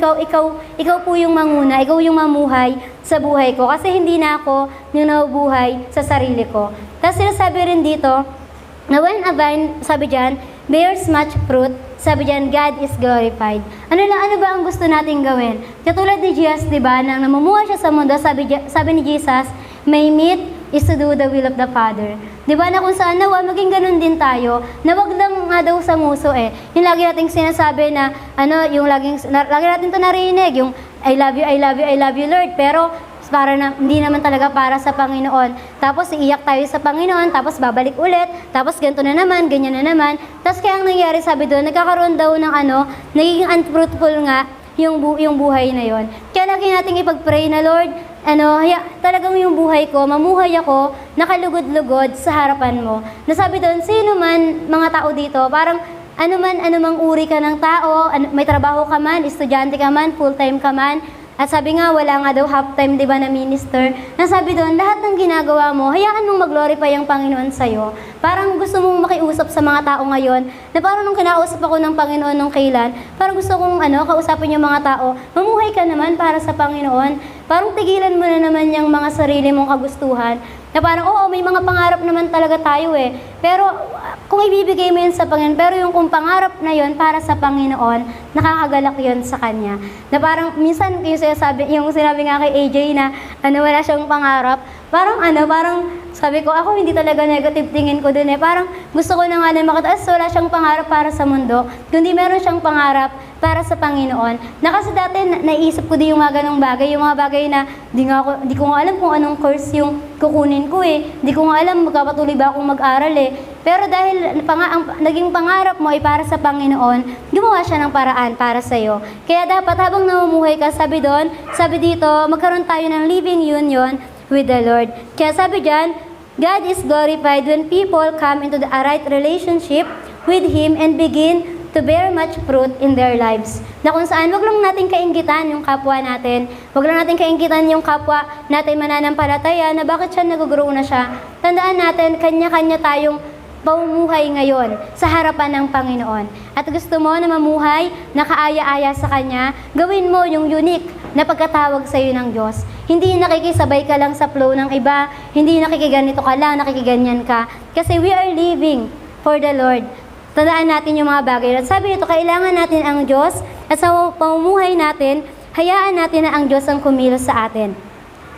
ikaw po yung manguna, ikaw yung mamuhay sa buhay ko. Kasi hindi na ako yung nabubuhay sa sarili ko. Tapos sinasabi rin dito, na when a vine, sabi dyan, bears much fruit, sabi dyan, God is glorified. Ano ba ang gusto nating gawin? Katulad ni Jesus, di ba, nang namumuhay siya sa mundo, sabi ni Jesus, my meat is to do the will of the Father. Di ba, na kung saan nawa, maging ganun din tayo, na wag lang nga daw sa muso Yung lagi nating sinasabi na, yung lagi natin to narinig, yung I love you, I love you, I love you, Lord, pero para na, hindi naman talaga para sa Panginoon. Tapos iiyak tayo sa Panginoon, tapos babalik ulit, tapos ganito na naman, ganyan na naman. Tapos kaya ang nangyari, sabi doon, nagkakaroon daw ng nagiging unfruitful nga yung buhay na yon. Kaya lagi nating ipag-pray na, Lord, talagang yung buhay ko, mamuhay ako, nakalugod-lugod sa harapan mo. Nasabi doon, sino man mga tao dito, parang anumang uri ka ng tao, may trabaho ka man, estudyante ka man, full-time ka man, at sabi nga, wala nga daw half-time, di ba, na minister. Nasabi doon, lahat ng ginagawa mo, hayaan mong mag-glorify ang Panginoon sa'yo. Parang gusto mong makiusap sa mga tao ngayon, na parang nung kinausap ako ng Panginoon nung kailan, parang gusto kong kausapin yung mga tao, mamuhay ka naman para sa Panginoon. Parang tigilan mo na naman yung mga sarili mong kagustuhan. Na parang, oo, may mga pangarap naman talaga tayo Pero kung ibibigay mo yun sa Panginoon, pero yung kung pangarap na yun para sa Panginoon, nakakagalak yun sa Kanya. Na parang, minsan yung sinabi nga kay AJ na wala siyang pangarap, parang sabi ko, ako hindi talaga negative tingin ko dun Parang gusto ko na nga na wala siyang pangarap para sa mundo, kundi meron siyang pangarap para sa Panginoon. Na kasi dati naisip ko din yung mga ganong bagay, yung mga bagay na di ko nga alam kung anong course yung kukunin ko Di ko nga alam magpapatuloy ba akong mag-aral Pero dahil ang naging pangarap mo ay para sa Panginoon, gumawa siya ng paraan para sa iyo. Kaya dapat habang namumuhay ka, sabi dito, magkaroon tayo ng living union with the Lord. Kaya sabi diyan, God is glorified when people come into a right relationship with Him and begin to bear much fruit in their lives. Na kung saan, wag lang natin kainggitan yung kapwa natin. Wag lang natin kainggitan yung kapwa natin mananampalataya na bakit siya nag-grow na siya. Tandaan natin, kanya-kanya tayong pamumuhay ngayon sa harapan ng Panginoon. At gusto mo na mamuhay, nakaaya-aya sa Kanya, gawin mo yung unique na pagkatawag sa iyo ng Diyos. Hindi nakikisabay ka lang sa flow ng iba, hindi nakikiganito ka lang, nakikiganyan ka. Kasi we are living for the Lord. Tandaan natin yung mga bagay. At sabi nito, kailangan natin ang Diyos at sa pamumuhay natin, hayaan natin na ang Diyos ang kumilos sa atin.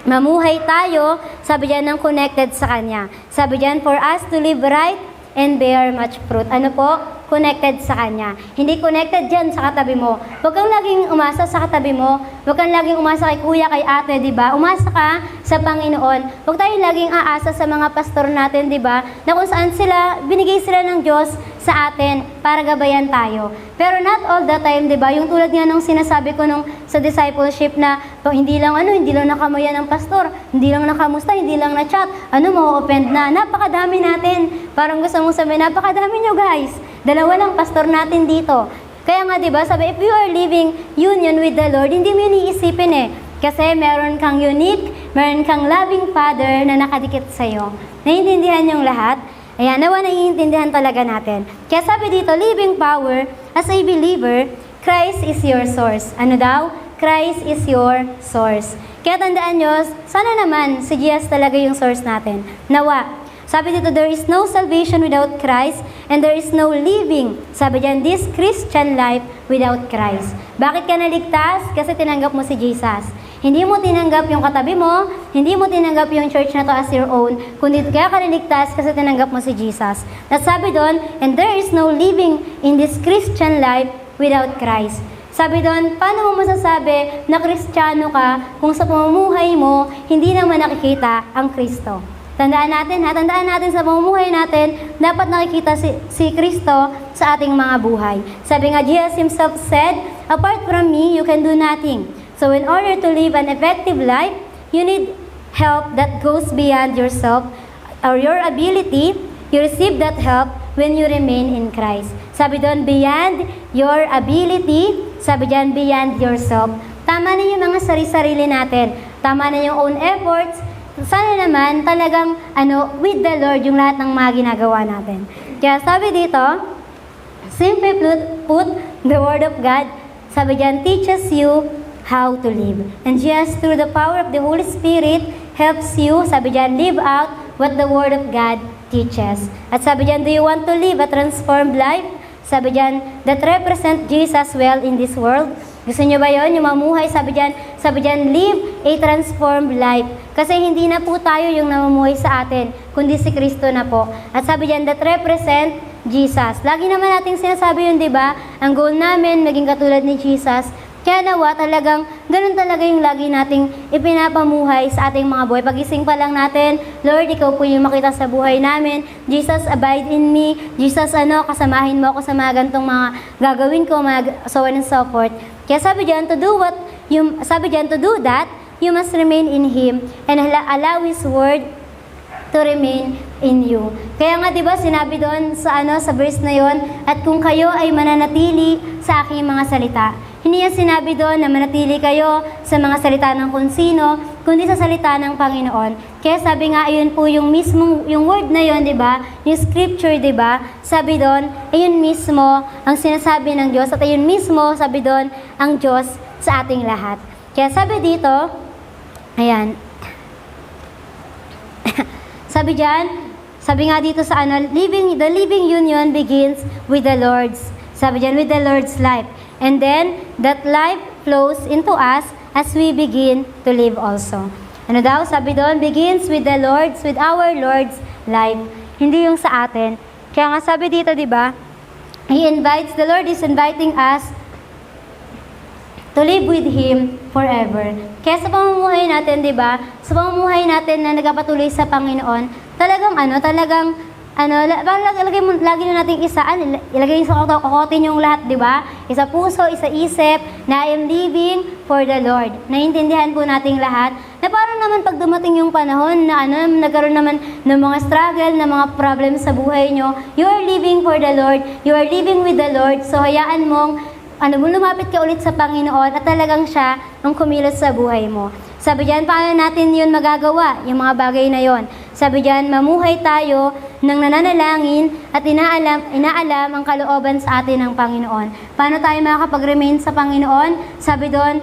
Mamuhay tayo, sabi diyan, ng connected sa Kanya. Sabi diyan, for us to live right and bear much fruit. Ano po? Connected sa Kanya. Hindi connected dyan sa katabi mo. Huwag kang laging umasa sa katabi mo. Huwag kang laging umasa kay kuya, kay ate, di ba? Umasa ka sa Panginoon. Huwag tayong laging aasa sa mga pastor natin, di ba? Na kung saan sila, binigay sila ng Diyos sa atin para gabayan tayo. Pero not all the time, di ba? Yung tulad nga nung sinasabi ko nung sa discipleship na hindi lang nakamayan ng pastor, hindi lang nakamusta, hindi lang na-chat, ma-offend na. Napakadami natin. Parang gusto mong sabihin, napakadami nyo guys. Dalawa lang pastor natin dito. Kaya nga 'di ba, sabi if you are living union with the Lord, hindi mo yun iisipin Kasi meron kang unique, meron kang loving Father na nakadikit sa iyo. Naiintindihan yung lahat? Ayan, nawa naiintindihan talaga natin. Kaya sabi dito, living power, as a believer, Christ is your source. Ano daw? Christ is your source. Kaya tandaan nyo, sana naman si Jesus talaga yung source natin. Nawa. Sabi dito, there is no salvation without Christ and there is no living, sabi diyan, this Christian life without Christ. Bakit ka naligtas? Kasi tinanggap mo si Jesus. Hindi mo tinanggap yung katabi mo, hindi mo tinanggap yung church na to as your own, kundi kaya ka naligtas kasi tinanggap mo si Jesus. At sabi doon, and there is no living in this Christian life without Christ. Sabi doon, paano mo masasabi na Kristiyano ka kung sa pamumuhay mo, hindi naman nakikita ang Kristo? Tandaan natin sa pamumuhay natin, dapat nakikita si Kristo sa ating mga buhay. Sabi nga, Jesus himself said, apart from me, you can do nothing. So in order to live an effective life, you need help that goes beyond yourself or your ability. You receive that help when you remain in Christ. Sabi doon, beyond your ability, sabi diyan, beyond yourself. Tama na yung mga sarili-sarili natin. Tama na yung own efforts. Sana naman talagang with the Lord yung lahat ng mga ginagawa natin. Kaya sabi dito, simply put, the Word of God, sabi diyan, teaches you how to live. And just through the power of the Holy Spirit, helps you, sabi diyan, live out what the Word of God teaches. At sabi diyan, do you want to live a transformed life? Sabi diyan, that represent Jesus well in this world? Gusto nyo ba yun? Yung mamuhay, sabi diyan, live a transformed life. Kasi hindi na po tayo yung namumuhay sa atin, kundi si Kristo na po. At sabi diyan, that represent Jesus. Lagi naman nating sinasabi yun, di ba? Ang goal namin, maging katulad ni Jesus. Kaya nawa, talagang, ganun talaga yung lagi nating ipinapamuhay sa ating mga buhay. Pagising pa lang natin, Lord, ikaw po yung makita sa buhay namin. Jesus, abide in me. Jesus, kasamahin mo ako sa mga gantong mga gagawin ko, mga so on and so forth. Kaya sabi diyan, to do that, you must remain in Him and allow His Word to remain in you. Kaya nga 'di ba sinabi doon sa verse na 'yon, at kung kayo ay mananatili sa aking mga salita. Hindi yan sinabi doon na manatili kayo sa mga salita ng kung sino, kundi sa salita ng Panginoon. Kaya sabi nga, ayun po yung mismong, yung word na 'yon, 'di ba? Yung scripture, 'di ba? Sabi doon, ayun mismo ang sinasabi ng Diyos at ayun mismo, sabi doon, ang Diyos sa ating lahat. Kaya sabi dito, ayan. Sabi nga dito sa the living union begins with the Lord's. Sabi diyan, with the Lord's life. And then, that life flows into us as we begin to live also. Ano daw? Sabi doon, begins with the Lord's, with our Lord's life. Hindi yung sa atin. Kaya nga sabi dito, di ba? The Lord is inviting us to live with Him forever. Kaya sa pamumuhay natin, di ba? Sa pamumuhay natin na nagpapatuloy sa Panginoon, lagi na nating ilagay sa kokotin yung lahat, di ba? Isa puso, isa isip, na I am living for the Lord. Naiintindihan po nating lahat, na parang naman pag dumating yung panahon na nagkaroon naman ng mga struggle, ng mga problem sa buhay nyo, you are living for the Lord, you are living with the Lord, so hayaan mong lumapit ka ulit sa Panginoon at talagang siya ang kumilos sa buhay mo. Sabi diyan, paano natin yun magagawa, yung mga bagay na yon? Sabi diyan, mamuhay tayo ng nananalangin at inaalam ang kalooban sa atin ng Panginoon. Paano tayo makakapag-remain sa Panginoon? Sabi doon,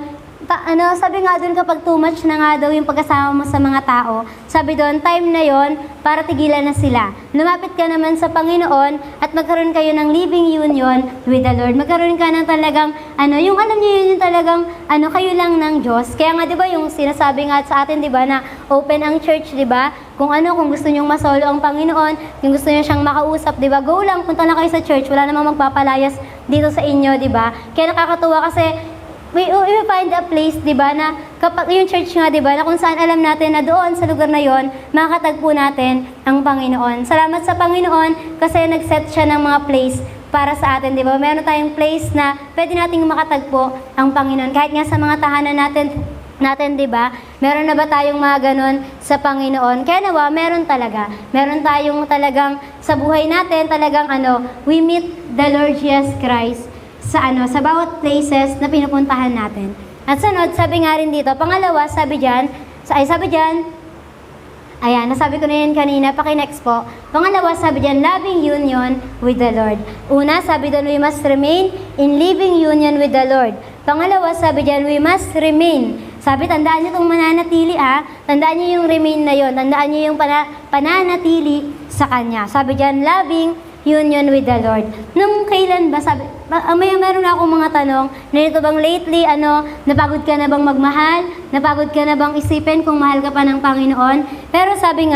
sabi nga doon kapag too much na nga daw yung pagkasama mo sa mga tao, sabi doon, time na yon para tigilan na sila. Lumapit ka naman sa Panginoon at magkaroon kayo ng living union with the Lord. Magkaroon ka ng talagang, yung alam niyo yun yung talagang, kayo lang ng Diyos. Kaya nga, di ba, yung sinasabi nga sa atin, di ba, na open ang church, di ba? Kung gusto nyong masolo ang Panginoon, kung gusto nyo siyang makausap, di ba, go lang, punta na kayo sa church, wala namang magpapalayas dito sa inyo, di ba? Kaya nakakatuwa kasi, we find a place, di ba, na kapag yung church nga, di ba, na kung saan alam natin na doon sa lugar na yon, makakatagpo natin ang Panginoon. Salamat sa Panginoon kasi nag-set siya ng mga place para sa atin, di ba? Meron tayong place na pwede nating makatagpo ang Panginoon. Kahit nga sa mga tahanan natin, di ba? Meron na ba tayong mga ganon sa Panginoon? Kaya nawa, meron talaga. Meron tayong talagang sa buhay natin, talagang we meet the Lord Jesus Christ sa bawat places na pinupuntahan natin. At sunod, sabi nga rin dito, pangalawa, sabi dyan, ayan, nasabi ko na yan kanina, paki-next po. Pangalawa, sabi dyan, loving union with the Lord. Una, sabi doon, we must remain in living union with the Lord. Pangalawa, sabi dyan, we must remain. Sabi, tandaan niyo itong mananatili tandaan niyo yung remain na yon, tandaan niyo yung pananatili sa Kanya. Sabi dyan, loving union with the Lord. Nung kailan ba, sabi, meron na akong mga tanong, nito bang lately, napagod ka na bang magmahal? Napagod ka na bang isipin kung mahal ka pa ng Panginoon? Pero sabi,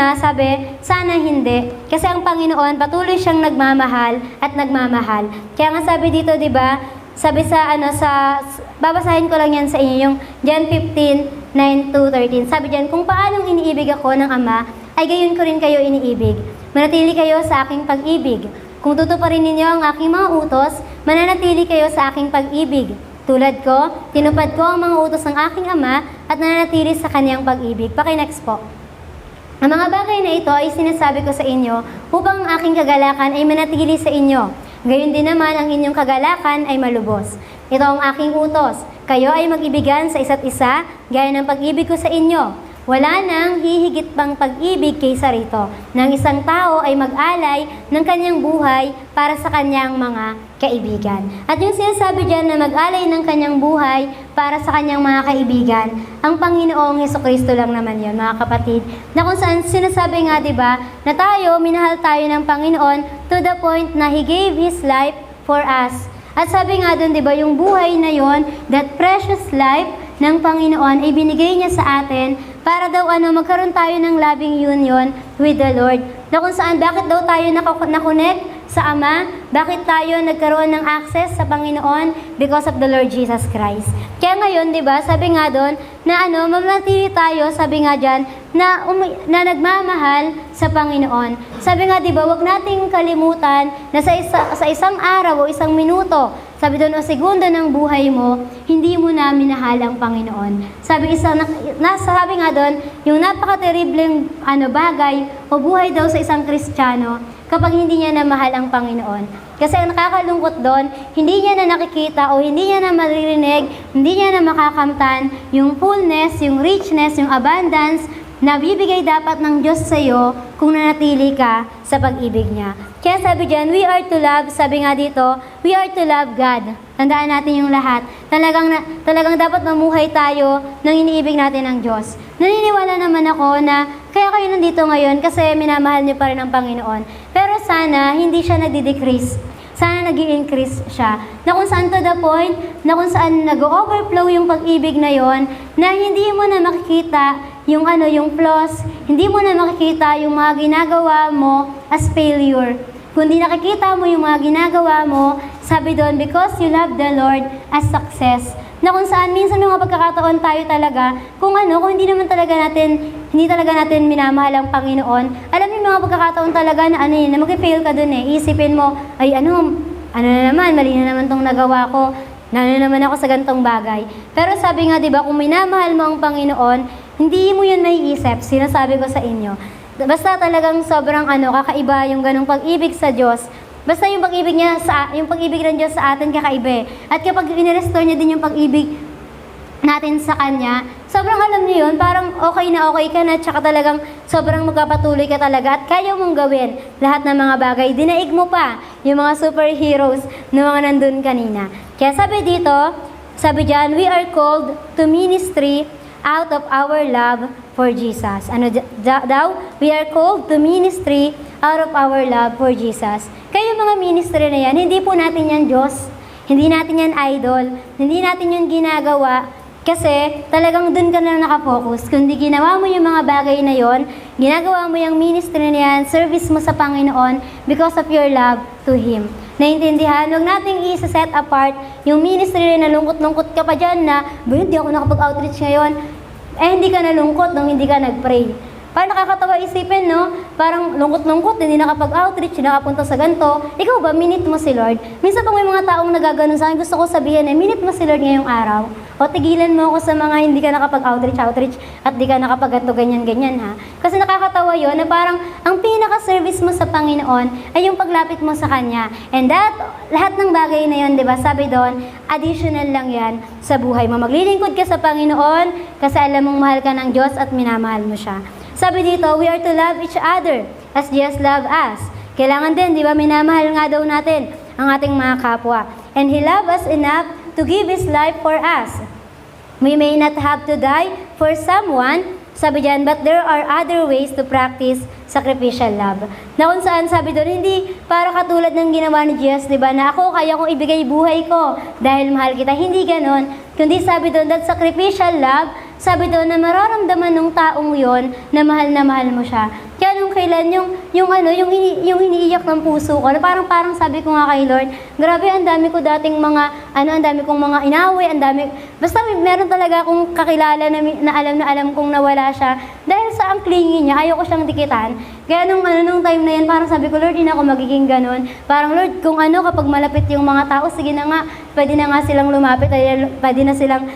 sana hindi. Kasi ang Panginoon, patuloy siyang nagmamahal at nagmamahal. Kaya nga sabi dito, di ba, sabi babasahin ko lang yan sa inyo, yung John 15, 9-13. Sabi dyan, kung paanong iniibig ako ng Ama, ay gayon ko rin kayo iniibig. Manatili kayo sa aking pag-ibig. Kung tutuparin ninyo ang aking mga utos, mananatili kayo sa aking pag-ibig. Tulad ko, tinupad ko ang mga utos ng aking Ama at nananatili sa kanyang pag-ibig. Paki-next po. Ang mga bagay na ito ay sinasabi ko sa inyo upang ang aking kagalakan ay manatili sa inyo. Gayon din naman ang inyong kagalakan ay malubos. Ito ang aking utos. Kayo ay mag-ibigan sa isa't isa gaya ng pag-ibig ko sa inyo. Wala nang hihigit pang pag-ibig kaysa rito, nang isang tao ay mag-alay ng kanyang buhay para sa kanyang mga kaibigan. At yung sinasabi dyan na mag-alay ng kanyang buhay para sa kanyang mga kaibigan, ang Panginoong Hesukristo lang naman yun, mga kapatid. Na kung saan sinasabi nga, di ba, na minahal tayo ng Panginoon to the point na He gave His life for us. At sabi nga dun, di ba, yung buhay na yon, that precious life ng Panginoon ay binigay niya sa atin para daw magkaroon tayo ng loving union with the Lord. Na kung saan, bakit daw tayo nakonect sa Ama? Bakit tayo nagkaroon ng access sa Panginoon? Because of the Lord Jesus Christ. Kaya ngayon, di ba, sabi nga doon, na mamatili tayo, sabi nga dyan, na nagmamahal sa Panginoon. Sabi nga, di ba, wag nating kalimutan na sa isang araw o isang minuto, sabi doon, o segundo ng buhay mo, hindi mo na minahal ang Panginoon. Sabi nga doon, yung napaka-terribleng bagay o buhay daw sa isang Kristiyano kapag hindi niya na mahal ang Panginoon. Kasi ang nakakalungkot doon, hindi niya na nakikita o hindi niya na maririnig, hindi niya na makakamtan yung fullness, yung richness, yung abundance na bibigay dapat ng Diyos sa iyo kung nanatili ka sa pag-ibig niya. Kaya sabi dyan, we are to love, sabi nga dito, we are to love God. Tandaan natin yung lahat. Talagang dapat mamuhay tayo ng iniibig natin ng Diyos. Naniniwala naman ako na kaya kayo nandito ngayon kasi minamahal niyo pa rin ang Panginoon. Pero sana hindi siya nagdi-decrease. Sana nag-i-increase siya. Na kung saan to the point, na kung saan nag-overflow yung pag-ibig na yon, na hindi mo na makikita yung flaws, hindi mo na makikita yung mga ginagawa mo as failure. Kundi nakikita mo yung mga ginagawa mo, sabi doon, because you love the Lord as success. Na kung saan minsan may mga pagkakataon tayo talaga, kung hindi talaga natin minamahal ang Panginoon. Alam mo yung mga pagkakataon talaga na na mag-fail ka doon Isipin mo, ay na naman, mali na naman tong nagawa ko. Naman ako sa gantong bagay. Pero sabi nga, di ba, kung minamahal mo ang Panginoon, hindi mo yun maiisip. Sinasabi ko sa inyo. Basta talagang sobrang kakaiba yung ganong pag-ibig sa Diyos. Basta yung pag-ibig ng Diyos sa atin kakaiba. At kapag in-restore niya din yung pag-ibig natin sa Kanya, sobrang alam niyo yun, parang okay na okay ka na, tsaka talagang sobrang magpapatuloy ka talaga at kaya mong gawin lahat ng mga bagay. Dinaig mo pa yung mga superheroes na mga nandun kanina. Kaya sabi dito, sabi dyan, we are called to ministry out of our love for Jesus. Ano daw? We are called to ministry out of our love for Jesus. Kayo mga ministry na yan, hindi po natin yan Diyos. Hindi natin yan idol. Hindi natin yan ginagawa. Kasi talagang dun ka na nakafocus. Kundi ginawa mo yung mga bagay na yon, ginagawa mo yung ministry na yan, service mo sa Panginoon because of your love to Him. Naintindihan? Huwag nating isa-set apart yung ministry na lungkot-lungkot ka pa dyan na, hindi ako nakapag-outreach ngayon. Hindi ka nalungkot nung hindi ka nag-pray. Parang nakakatawa isipin, no? Parang lungkot-lungkot, hindi nakapag-outreach, hindi nakapunta sa ganito. Ikaw ba, minute mo si Lord? Minsan pag may mga taong nagaganon sa akin, gusto ko sabihin minute mo si Lord ngayong araw. O tigilan mo ako sa mga hindi ka nakapag-outreach at di ka nakapag-ganto, ganyan-ganyan, ha? Kasi nakakatawa yon na parang ang pinaka-service mo sa Panginoon ay yung paglapit mo sa Kanya. And lahat ng bagay na yon, di ba? Sabi doon, additional lang yan sa buhay mo. Maglilingkod ka sa Panginoon kasi alam mong mahal ka ng Diyos at minamahal mo siya. Sabi dito, we are to love each other as Jesus loved us. Kailangan din, di ba, minamahal nga daw natin ang ating mga kapwa. And He loved us enough to give His life for us. We may not have to die for someone, sabi dyan, but there are other ways to practice sacrificial love. Na kung saan, sabi doon, hindi para katulad ng ginawa ni Jesus, di ba, na ako kaya kong ibigay buhay ko dahil mahal kita. Hindi ganon. Kundi sabi doon, that sacrificial love, sabi doon na mararamdaman ng taong yon na mahal mo siya. Kaya nung kailan yung iniiyak ng puso ko, na parang sabi ko nga kay Lord, grabe, ang dami ko dating ang dami kong mga inaway, basta meron talaga akong kakilala na alam kong nawala siya. Dahil sa ang clingy niya, ayaw ko siyang dikitan. Kaya nung time na yan, parang sabi ko, Lord, hindi na ako magiging ganun. Parang Lord, kung kapag malapit yung mga tao, sige na nga, pwede na nga silang lumapit, pwede na silang,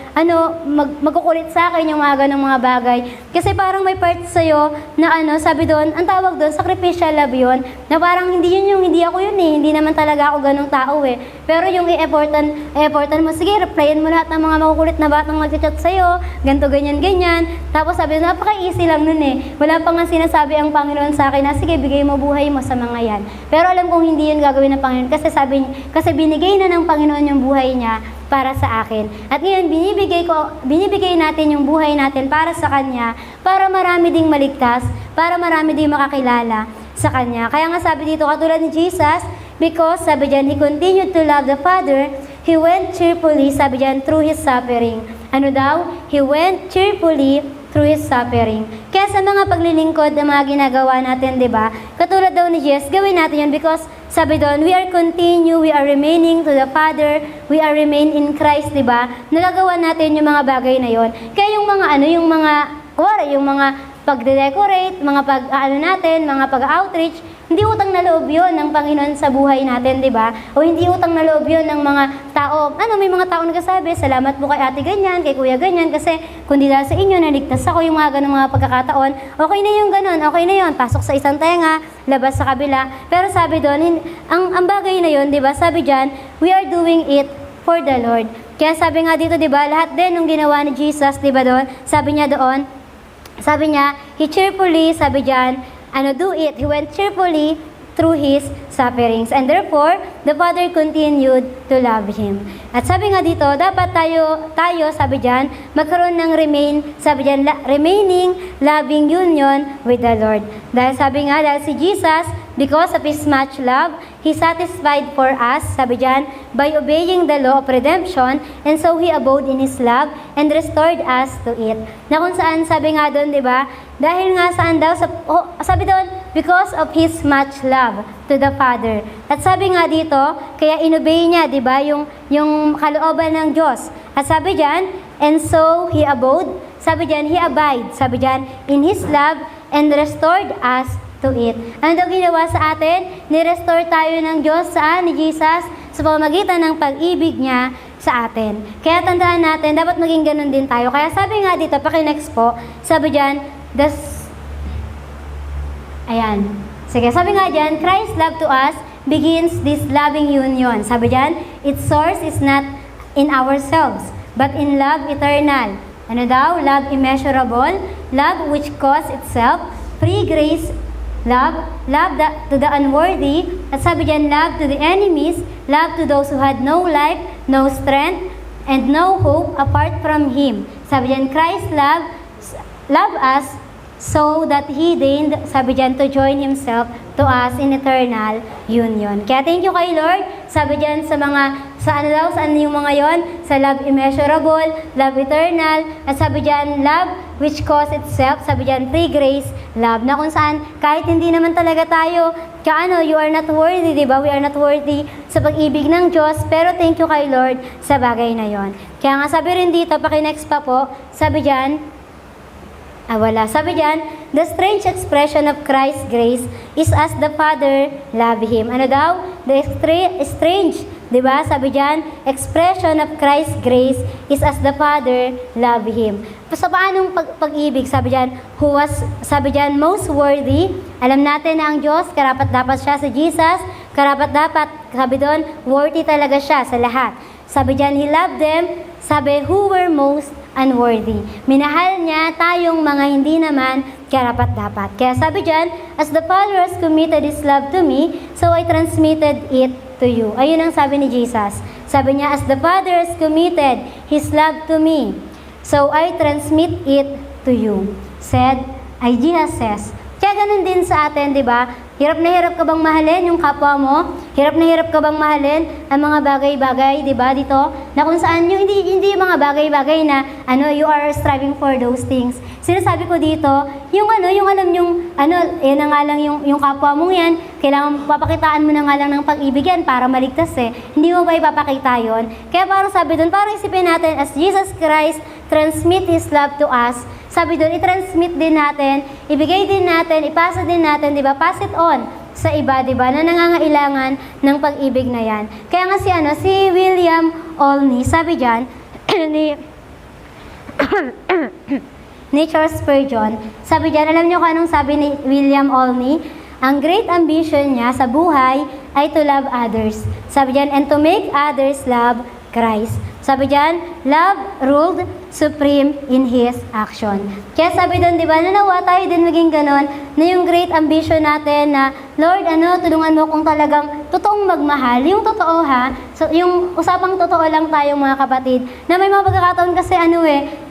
magkukulit sa akin yung mga ganung mga bagay. Kasi parang may part sa'yo na sabi doon, ang tawag doon, sacrificial love yun, na parang hindi ako yun eh, hindi naman talaga ako ganung tao eh. Pero yung i-effortan mo, sige, replyan mo lahat ng mga makukulit na batang mag-chat sa'yo, ganto, ganyan. Tapos sabi doon, napaka-easy lang nun eh. Wala pa nga sinasabi ang Panginoon sa akin na, sige, bigay mo buhay mo sa mga yan. Pero alam kong hindi yun gagawin ng Panginoon kasi binigay na ng Panginoon yung buhay niya para sa akin. At ngayon, binibigay natin yung buhay natin para sa Kanya, para marami ding maligtas, para marami ding makakilala sa Kanya. Kaya nga sabi dito, katulad ni Jesus, because, sabi dyan, He continued to love the Father, He went cheerfully, sabi dyan, through His suffering. Ano daw? He went cheerfully through His suffering. Kaya sa mga paglilingkod na mga ginagawa natin, di ba? Katulad daw ni Jesus, gawin natin yun because sabi doon, we are remaining to the Father, we are remain in Christ, di ba? Nagagawa natin yung mga bagay na yon. Kaya yung mga pagde-decorate, mga mga pag-outreach, hindi utang na loob yun ng Panginoon sa buhay natin, di ba? O hindi utang na loob yun ng mga tao. May mga tao nagsasabi, salamat po kay ate ganyan, kay kuya ganyan, kasi kundi dahil sa inyo, naligtas ako yung mga ganong mga pagkakataon. Okay na yung ganon, okay na yun. Pasok sa isang tenga, labas sa kabila. Pero sabi doon, ang bagay na yun, di ba? Sabi dyan, we are doing it for the Lord. Kaya sabi nga dito, di ba? Lahat din nung ginawa ni Jesus, di ba doon? Sabi niya, He cheerfully, sabi dyan, do it. He went cheerfully through His sufferings. And therefore, the Father continued to love Him. At sabi nga dito, dapat tayo sabi dyan, magkaroon ng remaining loving union with the Lord. Dahil si Jesus, because of His much love, He satisfied for us, sabi dyan, by obeying the law of redemption, and so He abode in His love and restored us to it. Na kung saan, sabi nga doon, di ba? Dahil nga saan daw, sabi doon, because of His much love to the Father. At sabi nga dito, kaya inobey niya, di ba, yung kalooban ng Diyos. At sabi dyan, and so He abode, sabi dyan, He abide, sabi dyan, in His love and restored us to it. Ano daw ginawa sa atin? Ni-restore tayo ng Diyos ni Jesus sa pamamagitan ng pag-ibig niya sa atin. Kaya tandaan natin, dapat maging ganun din tayo. Kaya sabi nga dito, paki-next po, sabi dyan, ayan. Sige, sabi nga dyan, Christ's love to us begins this loving union. Sabi dyan, its source is not in ourselves, but in love eternal. Ano daw? Love immeasurable, love which costs itself, free grace, love to the unworthy, at sabi dyan, love to the enemies, love to those who had no life, no strength, and no hope apart from Him. Sabi dyan, Christ love us so that He deigned, sabi dyan, to join Himself to us in eternal union. Kaya thank you kay Lord. Sabi dyan sa saan yung mga yon? Sa love immeasurable, love eternal, at sabi dyan, love which cause itself, sabi dyan, free grace, love, na kung saan, kahit hindi naman talaga tayo, you are not worthy, di ba? We are not worthy sa pag-ibig ng Diyos, pero thank you kay Lord sa bagay na yon. Kaya nga sabi rin dito, paki-next pa po, sabi dyan, sabi dyan, the strange expression of Christ's grace is as the Father love Him. Ano daw? The strange, di ba? Sabi dyan, expression of Christ's grace is as the Father love Him. Sa paanong pag-ibig? Sabi dyan, sabi dyan, most worthy. Alam natin na ang Diyos, karapat-dapat siya sa Jesus, karapat-dapat, sabi doon, worthy talaga siya sa lahat. Sabi dyan, He loved them, sabi, who were most unworthy. Minahal niya tayong mga hindi naman karapat-dapat. Kaya sabi dyan, as the Father has committed His love to me, so I transmitted it to you. Ayun ang sabi ni Jesus. Sabi niya, as the Father has committed His love to me, so I transmit it to you. Said, Jesus says. Kaya ganun din sa atin, di ba? Hirap na hirap ka bang mahalin yung kapwa mo? Hirap na hirap ka bang mahalin ang mga bagay-bagay, di ba, dito? Na kung saan yung hindi yung mga bagay-bagay na you are striving for those things. Sinasabi ko dito, yung alam yung yan na nga lang yung kapwa mong yan, kailangan papakitaan mo na nga lang ng pag-ibig yan para maligtas eh. Hindi mo ba ipapakita yon? Kaya parang sabi doon, parang isipin natin, as Jesus Christ transmit His love to us, sabi doon, i-transmit din natin, ibigay din natin, ipasa din natin, di ba? Pass it on sa iba, di ba? Na nangangailangan ng pag-ibig na yan. Kaya nga si William Olney, sabi diyan, ni Charles Spurgeon, sabi diyan, alam niyo kung anong sabi ni William Olney? Ang great ambition niya sa buhay ay to love others. Sabi diyan, and to make others love Christ. Sabi diyan, love ruled supreme in His action. Kaya sabi doon, di ba, nanawa tayo din maging ganon, na yung great ambition natin na, Lord, tulungan mo kung talagang totoong magmahal. Yung totoo ha, so, yung usapang totoo lang tayo mga kapatid, na may mga pagkakataon kasi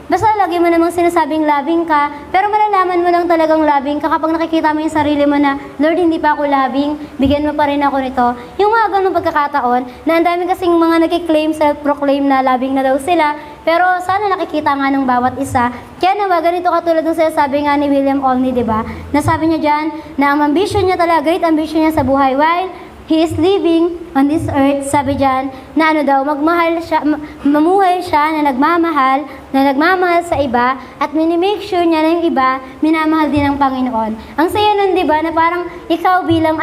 basta lagi mo namang sinasabing loving ka, pero malalaman mo lang talagang loving ka kapag nakikita mo yung sarili mo na, Lord, hindi pa ako loving, bigyan mo pa rin ako nito. Yung mga ganong pagkakataon, na ang dami kasing mga nagkiklaim, self-proclaim na loving na daw sila, pero sana nakikita nga ng bawat isa. Kaya naman, ganito katulad ng sinasabi nga ni William Olney, di ba? Nasabi niya dyan, na ang ambition niya talaga, great ambition niya sa buhay, while he is living on this earth, sabi dyan, na magmahal siya, mamuhay siya na nagmamahal sa iba, at minimake sure niya na yung iba, minamahal din ng Panginoon. Ang saya nun, di ba, na parang ikaw bilang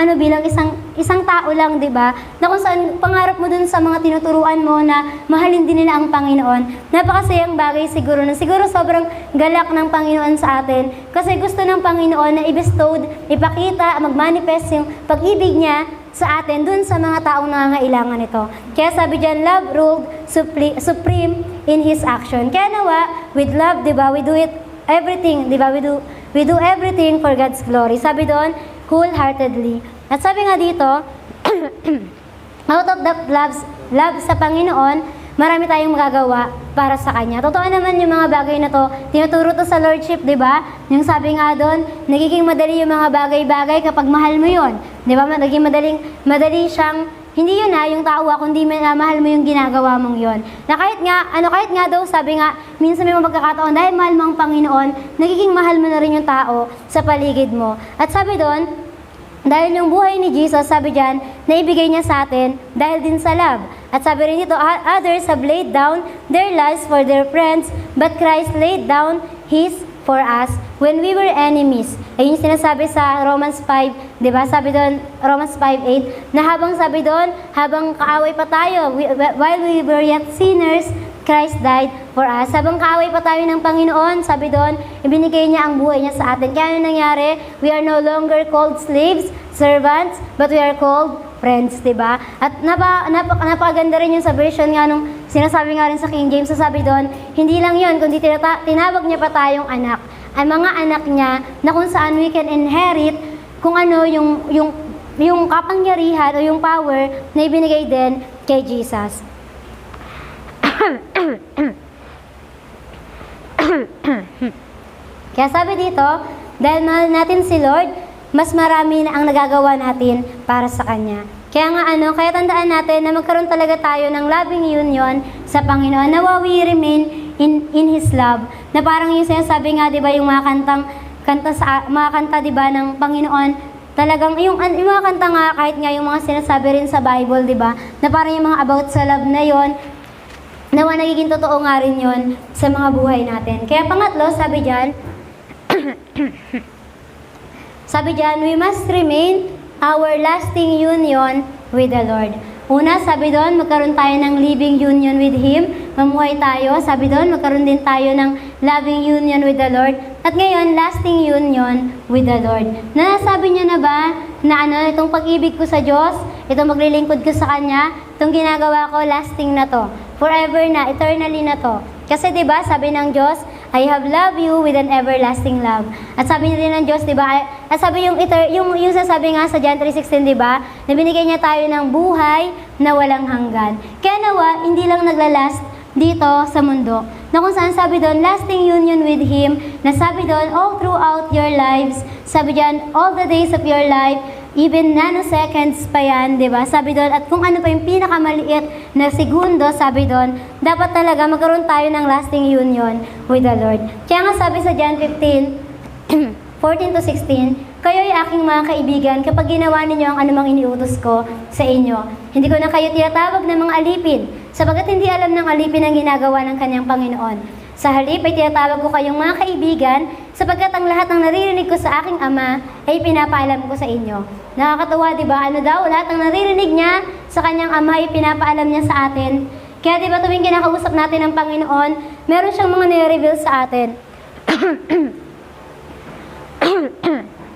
isang tao lang, di ba, na kung saan pangarap mo dun sa mga tinuturuan mo na mahalin din nila ang Panginoon. Napakasayang bagay siguro sobrang galak ng Panginoon sa atin, kasi gusto ng Panginoon na i-bestowed, ipakita, mag-manifest yung pag-ibig niya sa atin dun sa mga taong nangangailangan nito. Kaya sabi dyan, love ruled supreme in His action. Kaya nawa, with love, di ba, we do it everything, di ba, we do everything for God's glory. Sabi doon, wholeheartedly. At sabi nga dito, out of the love sa Panginoon, marami tayong magagawa para sa Kanya. Totoo naman yung mga bagay na to, tinuturo to sa Lordship, di ba? Yung sabi nga doon, nagiging madali yung mga bagay-bagay kapag mahal mo yon, di ba? Naging madali siyang, hindi yun yung tao kundi mahal mo yung ginagawa mong yon. Na kahit nga daw, sabi nga, minsan may mga pagkakataon, dahil mahal mo ang Panginoon, nagiging mahal mo na rin yung tao sa paligid mo. At sabi doon, dahil yung buhay ni Jesus, sabi dyan, naibigay niya sa atin dahil din sa love. At sabi rin dito, others have laid down their lives for their friends, but Christ laid down His for us when we were enemies. Ayun yung sinasabi sa Romans 5, di ba? Sabi doon, Romans 5:8, na habang kaaway pa tayo, while we were yet sinners, Christ died for us. Habang kaaway pa tayo ng Panginoon, sabi doon, ibinigay niya ang buhay niya sa atin. Kaya ano nangyari? We are no longer called slaves, servants, but we are called friends, diba? At napakaganda rin yung sa version nga nung sinasabi nga rin sa King James, sabi doon, hindi lang yun, kundi tinawag niya pa tayong anak. Ang mga anak niya na kung saan we can inherit kung ano yung kapangyarihan o yung power na ibinigay din kay Jesus. Kaya sabi dito, dahil mahal natin si Lord, mas marami na ang nagagawa natin para sa Kanya. Kaya nga kaya tandaan natin na magkaroon talaga tayo ng loving union sa Panginoon, na we remain in His love. Na parang yung sinasabi nga, di ba, yung mga kanta, di ba, ng Panginoon, talagang yung mga kanta nga, kahit nga yung mga sinasabi rin sa Bible, di ba, na parang yung mga about sa love na yon, nawa nagiging totoo nga rin yun sa mga buhay natin. Kaya pangatlo, sabi dyan, we must remain our lasting union with the Lord. Una, sabi doon, magkaroon tayo ng living union with Him. Mamuhay tayo. Sabi doon, magkaroon din tayo ng loving union with the Lord. At ngayon, lasting union with the Lord. Nasabi niyo na ba na itong pag-ibig ko sa Diyos, itong maglilingkod ko sa Kanya, itong ginagawa ko, lasting na to. Forever na, eternally na to. Kasi 'di ba, sabi ng Diyos, I have loved you with an everlasting love. At sabi din ng Diyos, 'di ba? At sabi yung sasabi nga sa John 3:16, 'di ba? Na binigay niya tayo ng buhay na walang hanggan. Kaya nawa, hindi lang naglalast dito sa mundo. Na kung saan sabi doon, lasting union with Him. Na sabi doon, all throughout your lives. Sabi diyan, all the days of your life, even nanoseconds pa yan, di ba? Sabi doon, at kung ano pa yung pinakamaliit na segundo, sabi doon, dapat talaga magkaroon tayo ng lasting union with the Lord. Kaya nga sabi sa John 15, 14 to 16, kayo'y aking mga kaibigan kapag ginawa ninyo ang anumang iniutos ko sa inyo. Hindi ko na kayo tinatawag ng mga alipin, sapagat hindi alam ng alipin ang ginagawa ng kanyang Panginoon. Sa halip ay tinatawag ko kayong mga kaibigan, sapagkat ang lahat ng naririnig ko sa aking Ama ay pinapaalam ko sa inyo. Nakakatuwa, di ba? Ano daw? Lahat ng naririnig niya sa kanyang Ama ay pinapaalam niya sa atin. Kaya di ba tuwing kinakausap natin ang Panginoon, meron siyang mga nire-reveal sa atin.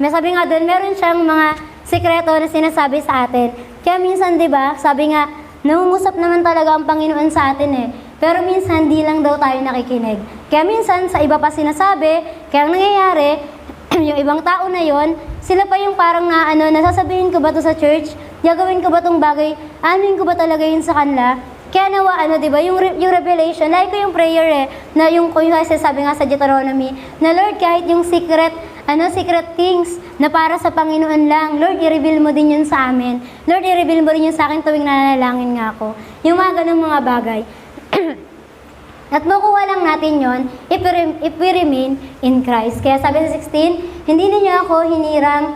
May sabi nga doon, meron siyang mga sikreto na sinasabi sa atin. Kaya minsan, di ba, sabi nga, nangungusap naman talaga ang Panginoon sa atin eh. Pero minsan, di lang daw tayo nakikinig. Kaya minsan, sa iba pa sinasabi, kaya ang nangyayari, yung ibang tao na yon, sila pa yung parang nasasabihin ko ba to sa church? Gagawin ko ba tong bagay? Anuin ko ba talaga yun sa kanila? Kaya nawa, di ba, yung revelation, like ko yung prayer na yung kasi sabi nga sa Deuteronomy, na Lord, kahit yung secret things na para sa Panginoon lang, Lord, i-reveal mo din yun sa amin. Lord, i-reveal mo rin yun sa akin tuwing nananalangin nga ako. Yung mga ganung mga bagay. At makuha lang natin yon if we remain in Christ. Kaya sabi sa 16, hindi ninyo ako hinirang,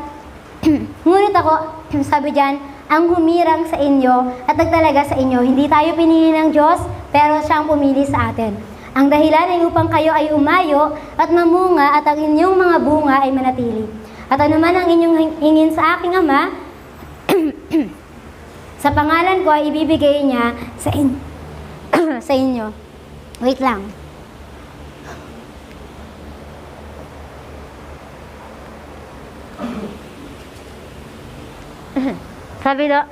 ngunit ako, sabi dyan, ang humirang sa inyo at nagtalaga sa inyo. Hindi tayo pinili ng Diyos, pero siyang pumili sa atin. Ang dahilan ay upang kayo ay umayo at mamunga at ang inyong mga bunga ay manatili. At anuman ang inyong hingin sa aking Ama, sa pangalan ko ay ibibigay niya sa inyo. Wait lang.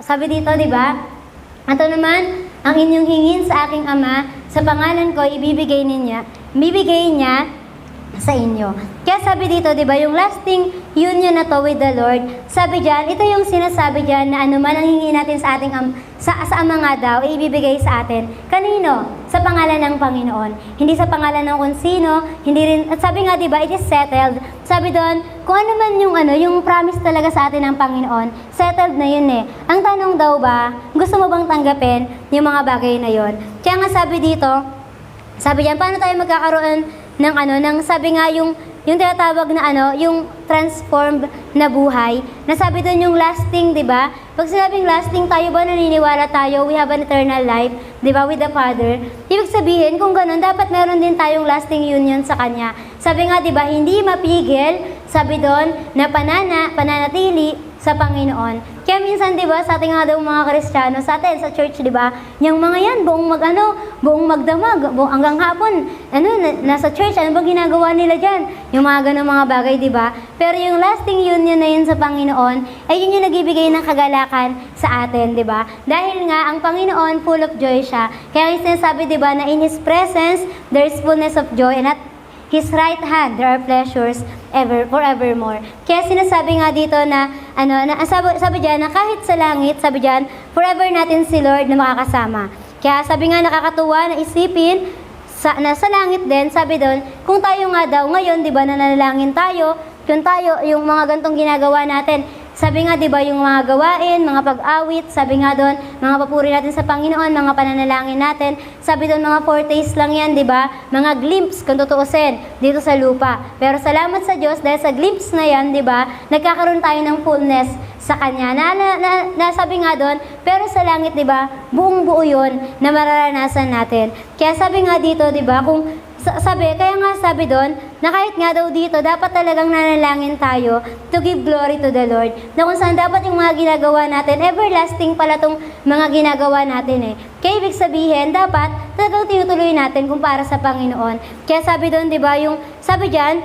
Sabi dito, di ba? Ito naman, ang inyong hingin sa aking Ama, sa pangalan ko, ibibigay niya sa inyo. Kaya sabi dito, di ba, yung lasting union na to with the Lord, sabi dyan, ito yung sinasabi dyan na anuman ang hingin natin sa ating sa Ama nga daw, ibibigay sa atin. Kanino? Sa pangalan ng Panginoon. Hindi sa pangalan ng kung sino, hindi rin, at sabi nga, di ba, it is settled. Sabi doon, kung ano man yung promise talaga sa atin ng Panginoon, settled na yun eh. Ang tanong daw ba, gusto mo bang tanggapin yung mga bagay na yun? Kaya nga sabi dito, sabi diyan, paano tayo magkakaroon ng sabi nga yung tinatawag na yung transformed na buhay, na sabi doon yung lasting, di ba? Pag sinabing lasting, tayo ba naniniwala tayo, we have an eternal life, di ba, with the Father? Ibig sabihin, kung ganun, dapat meron din tayong lasting union sa Kanya. Sabi nga, di ba, hindi mapigil, sabi doon, na pananatili sa Panginoon. Kaya minsan, di ba, sa ating nga daw mga Kristiyano, sa atin, sa church, di ba, yung mga yan, buong magdamag, hanggang hapon, nasa church, ano ba ginagawa nila dyan? Yung mga ganong mga bagay, di ba? Pero yung lasting union na yun sa Panginoon, ay yun yung nagbibigay ng kagalakan sa atin, di ba? Dahil nga, ang Panginoon, full of joy siya. Kaya yung sinasabi, di ba, na in His presence, there is fullness of joy, and at His right hand, there are pleasures forevermore. Kaya sinasabi nga dito na, sabi diyan na kahit sa langit, sabi diyan, forever natin si Lord na makakasama. Kaya sabi nga nakakatuwa na isipin, nasa langit din, sabi doon, kung tayo nga daw ngayon, di ba, nananalangin tayo, kung tayo, yung mga gantong ginagawa natin, sabi nga, di ba, yung mga gawain, mga pag-awit, sabi nga doon, mga papuri natin sa Panginoon, mga pananalangin natin, sabi doon, mga foretaste lang yan, di ba? Mga glimpse, kung tutuusin, dito sa lupa. Pero salamat sa Diyos, dahil sa glimpse na yan, di ba, nagkakaroon tayo ng fullness sa Kanya. Nasabi nga doon, pero sa langit, di ba, buong buo yun na mararanasan natin. Kaya sabi nga dito, di ba, kaya nga sabi doon, na kahit nga daw dito, dapat talagang nanalangin tayo to give glory to the Lord. Na kung saan dapat yung mga ginagawa natin, everlasting pala tong mga ginagawa natin eh. Kaya ibig sabihin, dapat talagang tinutuloy natin kung para sa Panginoon. Kaya sabi doon, di ba, yung sabi dyan,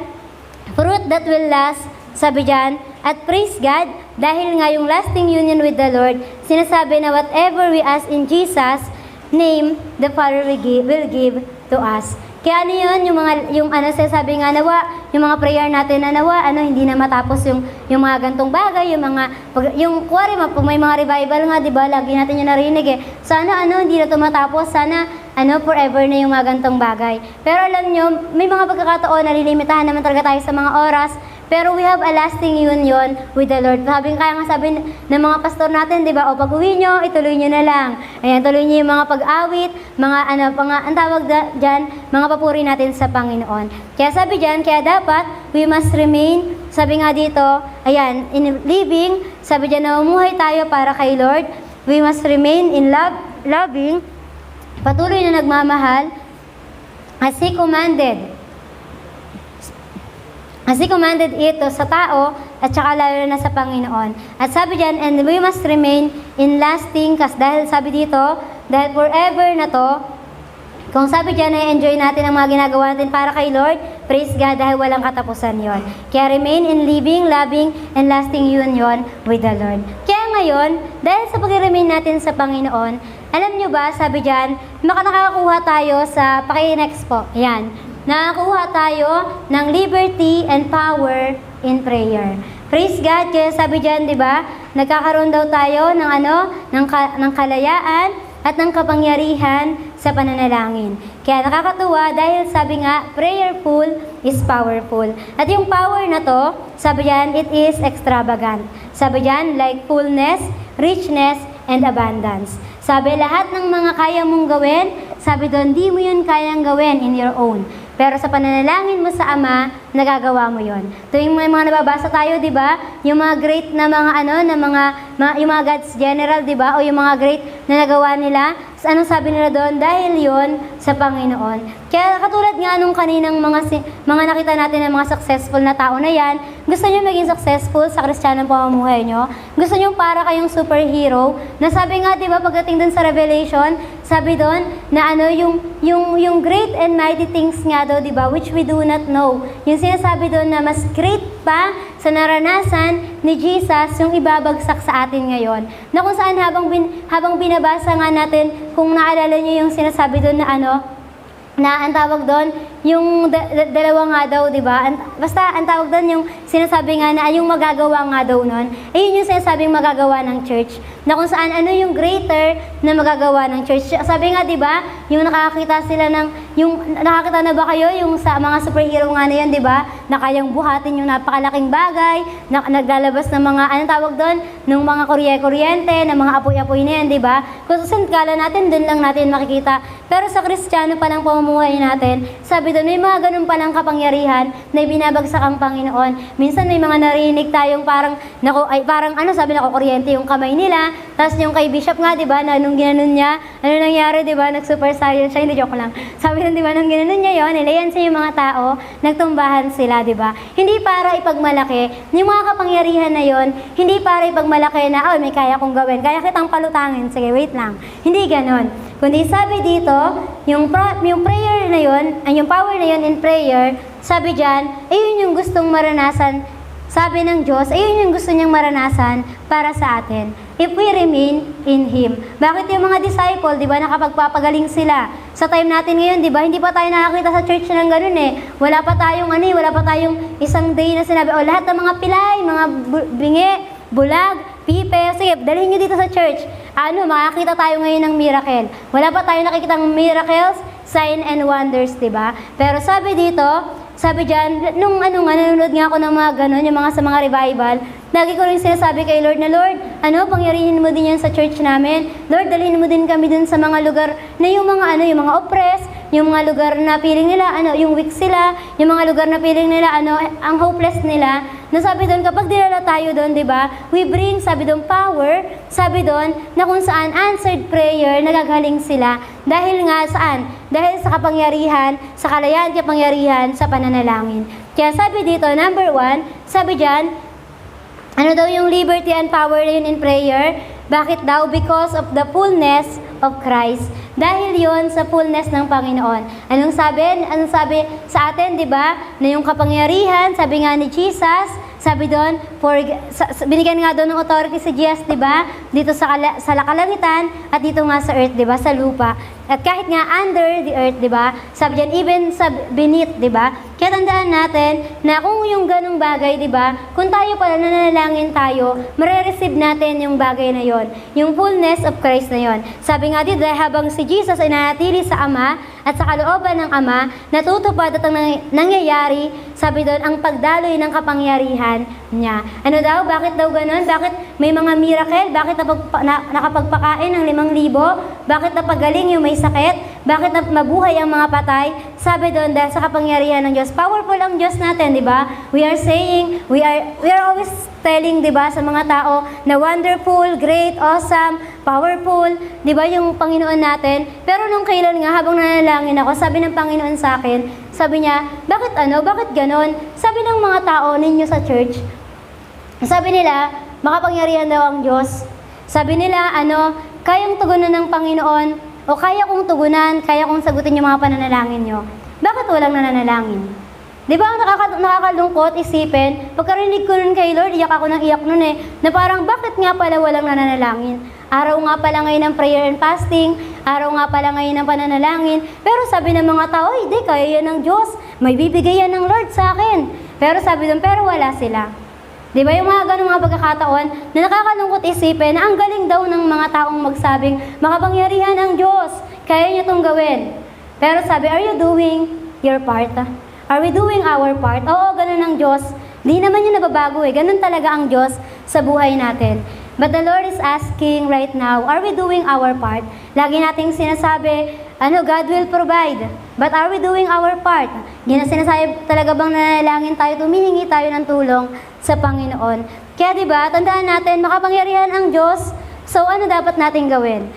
fruit that will last, sabi dyan, at praise God, dahil nga yung lasting union with the Lord, sinasabi na whatever we ask in Jesus' name, the Father will give to us. Kaya ano yun, yung sasabi nga nawa, yung mga prayer natin na nawa, hindi na matapos yung mga gantong bagay, kuwari, may mga revival nga, di ba, lagi natin yung narinig eh. Sana hindi na ito matapos, sana forever na yung mga gantong bagay. Pero alam nyo, may mga pagkakataon, nalilimitahan naman talaga tayo sa mga oras, pero we have a lasting union with the Lord. Kaya nga sabi ng mga pastor natin, di ba, pag-uwi nyo, ituloy nyo na lang. Ayan, tuloy nyo yung mga pag-awit, ang tawag dyan, mga papuri natin sa Panginoon. Kaya sabi dyan, kaya dapat, we must remain, sabi nga dito, ayan, in living, sabi dyan, na umuhay tayo para kay Lord. We must remain in loving, patuloy na nagmamahal, as He commanded ito sa tao at saka lalo na sa Panginoon. At sabi diyan, and we must remain in lasting, dahil sabi dito, dahil forever na to, kung sabi diyan, enjoy natin ang mga ginagawa natin para kay Lord, praise God, dahil walang katapusan yon. Kaya remain in living, loving, and lasting union with the Lord. Kaya ngayon, dahil sa pag-remain natin sa Panginoon, alam nyo ba, sabi diyan, nakakakuha tayo sa, paki-next po, yan, nakakuha tayo ng liberty and power in prayer. Praise God, kaya sabi diyan, di ba, nagkakaroon daw tayo ng kalayaan at ng kapangyarihan sa pananalangin. Kaya nakakatuwa dahil sabi nga, prayerful is powerful. At yung power na to, sabi diyan, it is extravagant. Sabi diyan, like fullness, richness, and abundance. Sabi, lahat ng mga kaya mong gawin, sabi doon, di mo yun kayang gawin in your own. Pero sa pananalangin mo sa Ama, nagagawa mo yon. Tuwing may mga nababasa tayo, di ba? Yung mga great na yung mga God's general, di ba? O yung mga great na nagawa nila, anong sabi nila doon? Dahil yon sa Panginoon. Kaya katulad nga nung kaninang mga nakita natin ng mga successful na tao na yan, gusto nyo maging successful sa Kristiyanong pamumuhay nyo? Gusto nyo para kayong superhero? Na sabi nga, di ba, pagdating doon sa Revelation, sabi doon na yung great and mighty things nga daw, di ba, which we do not know. Yung sinasabi doon na mas great pa sa naranasan ni Jesus yung ibabagsak sa atin ngayon. Na kung saan habang binabasa nga natin, kung naalala nyo yung sinasabi doon na ang tawag doon, yung dalawa nga daw, di ba? Basta ang tawag doon, yung sinasabi nga na yung magagawa nga daw nun, yun yung sinasabing magagawa ng church. Na kung saan yung greater na magagawa ng church. Sabi nga, di ba? Yung nakakita na ba kayo yung sa mga superhero nga na yun, di ba? Na kayang buhatin yung napakalaking bagay, na naglalabas ng mga, anong tawag doon? Ng mga kuryente, ng mga apoy-apoy na yan, di ba? Kung kala natin, doon lang natin makikita. Pero sa Kristiyano pa lang pamumuhay natin, sabi doon, may mga ganun palang kapangyarihan na ibinabagsak ang Panginoon. Minsan may mga narinig tayong parang kuryente yung kamay nila, tapos yung kay Bishop nga, di ba, na nung ginanon niya, ano nangyari, di ba, nag-super saiyan siya, hindi joke lang. Sabi doon, di ba, nung ginanon niya yun, nilayan sa yung mga tao, nagtumbahan sila, di ba? Hindi para ipagmalaki, yung mga kapangyarihan na yon, hindi para ipagmalaki na, may kaya kong gawin, kaya kitang palutangin, sige, wait lang. Hindi ganon. Kundi sabi dito, yung prayer na yun, yung power na yun in prayer, sabi dyan, ayun yung gustong maranasan, sabi ng Diyos, ayun yung gusto niyang maranasan para sa atin. If we remain in Him. Bakit yung mga disciple, di ba, nakapagpapagaling sila? Sa time natin ngayon, di ba, hindi pa tayo nakakita sa church ng ganun eh. Wala pa tayong isang day na sinabi, lahat ng mga pilay, mga bingi, bulag, pipe, sige, dalhin nyo dito sa church. makakita tayo ngayon ng miracle. Wala pa tayo nakikita ng miracles, sign and wonders, di ba? Pero sabi dito, sabi dyan, nanonood nga ako ng mga ganun, yung mga sa mga revival, lagi ko rin sinasabi kay Lord na, Lord, pangyarihin mo din yan sa church namin. Lord, dalhin mo din kami dun sa mga lugar na yung mga oppressed, yung mga lugar na feeling nila, yung weak sila, yung mga lugar na feeling nila, ang hopeless nila. Nasabi doon, kapag dinala tayo doon, di ba, we bring, sabi doon, power, sabi doon, na kung saan answered prayer, nagagaling sila. Dahil nga saan? Dahil sa kapangyarihan, sa kalayaan, kapangyarihan, sa pananalangin. Kaya sabi dito, number 1, sabi dyan, daw yung liberty and power yun in prayer? Bakit daw? Because of the fullness of Christ. Dahil yon sa fullness ng Panginoon. Anong sabi sa atin, di ba? Na yung kapangyarihan, sabi nga ni Jesus, sabi doon, binigyan nga doon ng authority si Jesus, di ba? Dito sa kalangitan at dito nga sa earth, di ba? Sa lupa. At kahit nga under the earth, di ba? Sabi dyan, even sa beneath, di ba? Kaya tandaan natin na kung yung ganung bagay, di ba? Kung tayo pala nananalangin tayo, marireceive natin yung bagay na yon, yung fullness of Christ na yon. Sabi nga dito, habang si Jesus ay nanatili sa Ama at sa kalooban ng Ama, natutupad at ang nangyayari, sabi doon, ang pagdaloy ng kapangyarihan niya. Bakit daw ganun? Bakit may mga miracle? Bakit nakapagpakain ng 5,000? Bakit napagaling yung may sakit? Bakit mabuhay ang mga patay? Sabi doon, dahil sa kapangyarihan ng Diyos. Powerful ang Diyos natin, di ba? We are saying, we are always telling, di ba, sa mga tao na wonderful, great, awesome, powerful, di ba, yung Panginoon natin. Pero nung kailan nga, habang nanalangin ako, sabi ng Panginoon sa akin, sabi niya, bakit ganon? Sabi ng mga tao ninyo sa church, sabi nila, makapangyarihan daw ang Diyos. Sabi nila, kayang tugunan ng Panginoon, o kaya kong tugunan, kaya kong sagutin yung mga pananalangin nyo. Bakit walang nananalangin? Di ba ang nakakalungkot isipin, pagkarinig ko nun kay Lord, iyak ako ng iyak nun na parang bakit nga pala walang nananalangin? Araw nga pala ngayon ng prayer and fasting, araw nga pala ngayon ng pananalangin, pero sabi ng mga tao, hindi, kaya yan ng Diyos, may bibigay yan ng Lord sa akin. Pero sabi doon, pero wala sila. Di ba yung mga ganong mga pagkakataon na nakakalungkot isipin na ang galing daw ng mga taong magsabing, makapangyarihan ang Diyos, kaya niyo itong gawin. Pero sabi, are you doing your part? Are we doing our part? Oo, ganun ang Diyos. Di naman yun nababago Ganun talaga ang Diyos sa buhay natin. But the Lord is asking right now, are we doing our part? Lagi nating sinasabi, God will provide. But are we doing our part? Hindi na sinasabi talaga bang nanalangin tayo, tumihingi tayo ng tulong sa Panginoon. Kaya diba, tandaan natin, makapangyarihan ang Diyos. So ano dapat natin gawin?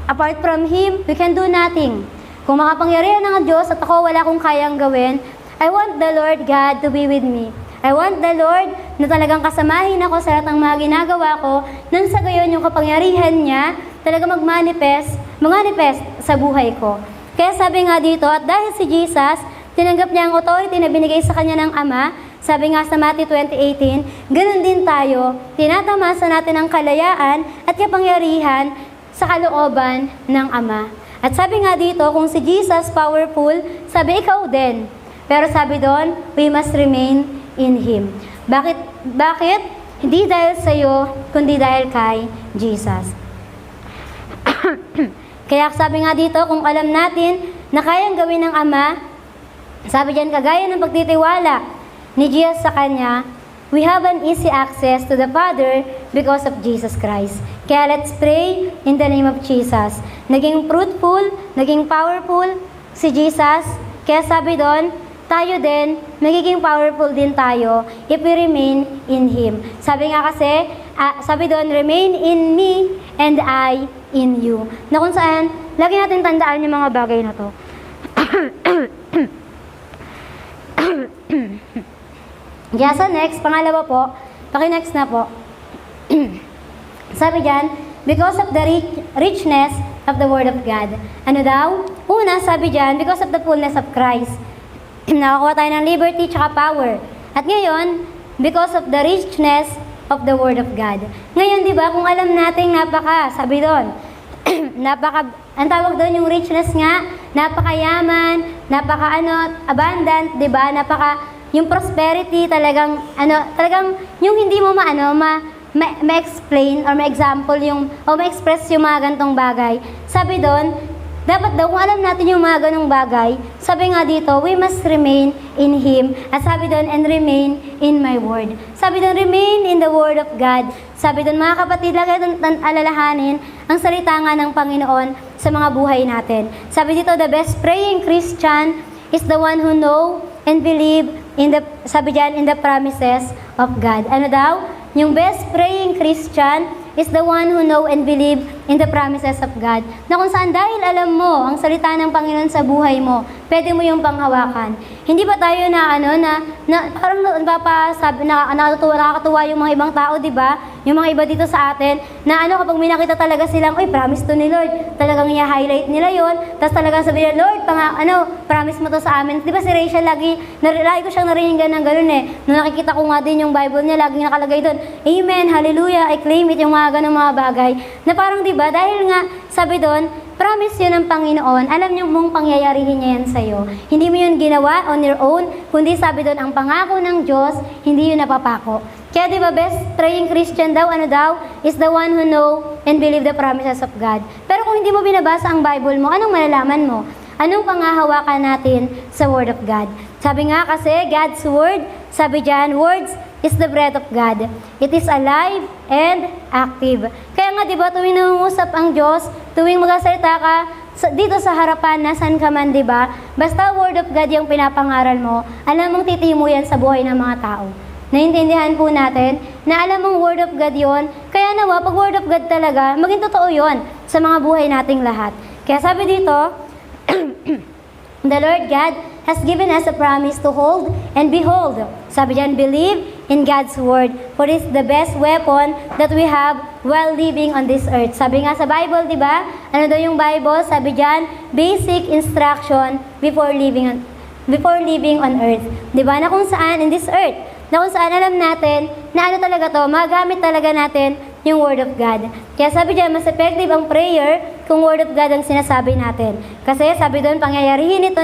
Apart from Him, we can do nothing. Kung makapangyarihan ng Diyos at ako wala akong kayang gawin, I want the Lord God to be with me. I want the Lord na talagang kasamahin ako sa lahat ng mga ginagawa ko nang sa gayon yung kapangyarihan niya talaga manifest sa buhay ko. Kaya sabi nga dito, at dahil si Jesus, tinanggap niya ang authority na binigay sa kanya ng Ama, sabi nga sa Matthew 20:18, ganun din tayo, tinatamasa natin ang kalayaan at kapangyarihan sa kalooban ng Ama. At sabi nga dito, kung si Jesus powerful, sabi ikaw din. Pero sabi doon, we must remain in Him. Bakit? Hindi dahil sa iyo, kundi dahil kay Jesus. Kaya sabi nga dito, kung alam natin na kayang gawin ng Ama, sabi diyan, kagaya ng pagtitiwala ni Jesus sa Kanya, we have an easy access to the Father because of Jesus Christ. Kaya let's pray in the name of Jesus. Naging fruitful, naging powerful si Jesus. Kaya sabi doon, tayo din, magiging powerful din tayo if we remain in Him. Sabi nga kasi, sabi doon, remain in me and I in you. Na kung saan, lagi natin tandaan yung mga bagay na to. Kaya sa next, pangalawa po, paki-next na po. Sabi dyan, because of the richness of the Word of God. Ano daw? Una, sabi dyan, because of the fullness of Christ. Nakakuha tayo ng liberty tsaka power. At ngayon, because of the richness of the Word of God. Ngayon, di ba, kung alam natin sabi doon, ang tawag doon yung richness nga, napakayaman, abundant, di ba, yung prosperity talagang yung hindi mo ma-explain or ma-example o ma-express yung mga gantong bagay. Sabi doon, dapat daw kung alam natin yung mga ganong bagay, sabi nga dito, we must remain in Him. At sabi doon, and remain in my word. Sabi doon, remain in the word of God. Sabi doon, mga kapatid, lagi natin alalahanin ang salita nga ng Panginoon sa mga buhay natin. Sabi dito, the best praying Christian is the one who know and believe sabi dyan, in the promises of God. Ano daw? Yung best praying Christian is the one who know and believe in the promises of God. Na kung saan dahil alam mo ang salita ng Panginoon sa buhay mo, pwede mo yung panghawakan. Hindi ba tayo na parang nakakatuwa yung mga ibang tao, di ba? Yung mga iba dito sa atin, na kapag may nakita talaga silang, promise to ni Lord, talagang i-highlight nila yon, tapos talagang sabi nila, Lord, promise mo to sa amin. Di ba si Rachel lagi ko siyang narinig ng ganun Nung nakikita ko nga din yung Bible niya, lagi nakalagay doon, Amen, Hallelujah, I claim it, yung mga ganung mga bagay. Na parang di ba, dahil nga, sabi doon, promise yun ng Panginoon, alam niyo mong pangyayarihin niya yan sa'yo. Hindi mo yun ginawa on your own, kundi sabi doon, ang pangako ng Diyos, hindi yun napapako. Kaya di ba, best praying Christian daw, is the one who know and believe the promises of God. Pero kung hindi mo binabasa ang Bible mo, anong malalaman mo? Anong pangahawakan natin sa Word of God? Sabi nga kasi, God's Word, sabi dyan, words is the breath of God. It is alive and active. Kaya nga, di ba, tuwing nangungusap ang Diyos, tuwing magsasalita ka, dito sa harapan, nasan ka man, di ba? Basta Word of God yung pinapangaral mo, alam mong titimo yan sa buhay ng mga tao. Naintindihan po natin na alam mong Word of God yon. Kaya nawa, pag Word of God talaga, maging totoo yon sa mga buhay nating lahat. Kaya sabi dito, the Lord God has given us a promise to hold and behold. Sabi dyan, believe in God's Word, for it's the best weapon that we have while living on this earth. Sabi nga sa Bible, di ba? Ano daw yung Bible? Sabi dyan, basic instruction before living on earth. Di ba? Na kung saan, in this earth, na kung saan alam natin na ano talaga to, magamit talaga natin yung Word of God. Kaya sabi dyan, mas effective ang prayer kung Word of God ang sinasabi natin. Kasi sabi doon, pangyayarihin ito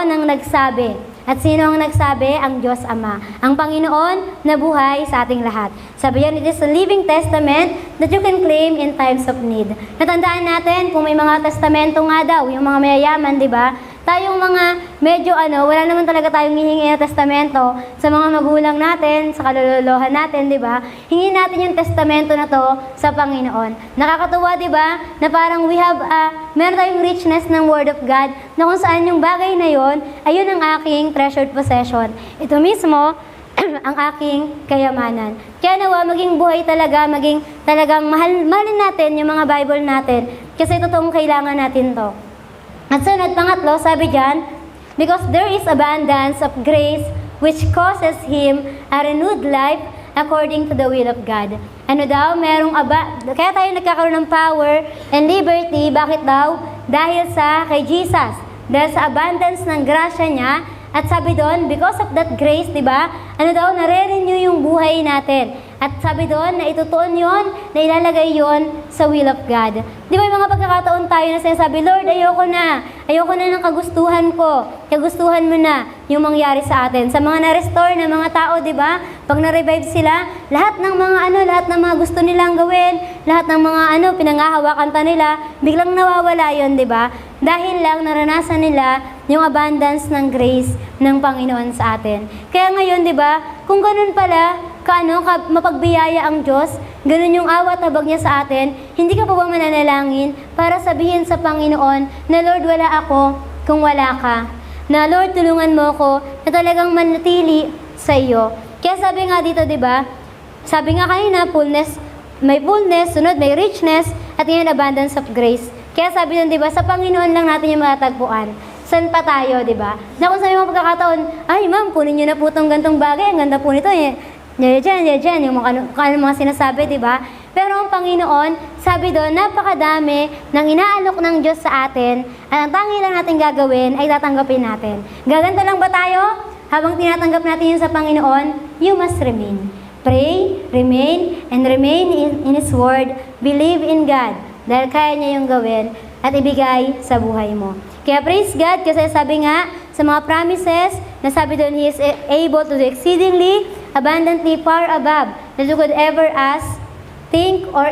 ng nagsabi. At sino ang nagsabi? Ang Diyos Ama. Ang Panginoon na buhay sa ating lahat. Sabi yan, it is a living testament that you can claim in times of need. Natandaan natin, kung may mga testamento nga daw, yung mga mayayaman, di ba? Tayong mga medyo wala naman talaga tayong hihingi na testamento sa mga magulang natin, sa kalulolohan natin, di ba? Hingin natin yung testamento na to sa Panginoon. Nakakatuwa, di ba? Na parang meron tayong richness ng Word of God na kung saan yung bagay na yon, ayun ang aking treasured possession. Ito mismo, ang aking kayamanan. Kaya nawa, maging buhay talaga, maging talagang mahalin natin yung mga Bible natin kasi totoong kailangan natin to. At sunod, pangatlo, sabi dyan, because there is abundance of grace which causes him a renewed life according to the will of God. Ano daw? Kaya tayo nagkakaroon ng power and liberty. Bakit daw? Dahil kay Jesus. Dahil sa abundance ng grasya niya. At sabi doon, because of that grace, di ba? Ano daw? Nare-renew yung buhay natin. At sabi doon, na itutuon yon, na ilalagay yon sa will of God. Di ba yung mga pagkakataon tayo na sinasabi, Lord, ayoko na ng kagustuhan ko. Kagustuhan mo na yung mangyari sa atin. Sa mga na-restore na mga tao, di ba? Pag na-revive sila, lahat ng mga gusto nilang gawin, lahat ng mga pinangahawakan ta nila, biglang nawawala yon, di ba? Dahil lang naranasan nila yung abundance ng grace ng Panginoon sa atin. Kaya ngayon, di ba, kung ganun pala, mapagbiyaya ang Diyos, ganun yung awat habag niya sa atin, hindi ka pa ba mananalangin para sabihin sa Panginoon na Lord, wala ako kung wala ka. Na Lord, tulungan mo ako na talagang manatili sa iyo. Kaya sabi nga dito, di ba? Sabi nga kanina, may fullness, sunod may richness, at ngayon abundance of grace. Kaya sabi nun, di ba, sa Panginoon lang natin yung matatagpuan. Saan pa tayo, di ba? Na kung sa mga pagkakataon, ay ma'am, kunin nyo na po itong gantong bagay, ang ganda po nito, Diyan, yung mga sinasabi, di ba? Pero ang Panginoon, sabi doon, napakadami ng inaalok ng Diyos sa atin, at ang tangi lang natin gagawin ay tatanggapin natin. Gaganda lang ba tayo? Habang tinatanggap natin yun sa Panginoon, you must remain. Pray, remain, and remain in His Word. Believe in God, dahil kaya niya yung gawin at ibigay sa buhay mo. Kaya praise God, kasi sabi nga, sa mga promises, na sabi doon, He is able to do exceedingly, abundantly, far above that you could ever ask, think, or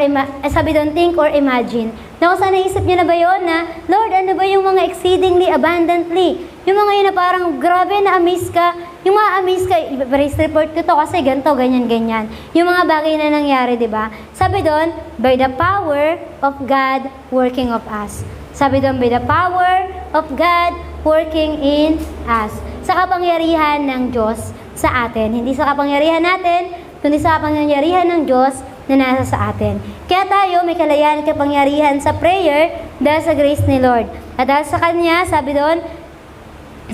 think or imagine. Na kung saan naisip niyo na ba yun na, Lord, ano ba yung mga exceedingly abundantly? Yung mga yun na parang grabe na-amaze ka. Yung ma-amaze ka, race report ko to kasi ganito, ganyan. Yung mga bagay na nangyari, di ba? Sabi doon, by the power of God working of us. Sabi doon, by the power of God working in us. Sa kapangyarihan ng Diyos sa atin. Hindi sa kapangyarihan natin, kundi sa kapangyarihan ng Diyos na nasa sa atin. Kaya tayo may kalayaan at kapangyarihan sa prayer dahil sa grace ni Lord. At dahil sa Kanya, sabi doon,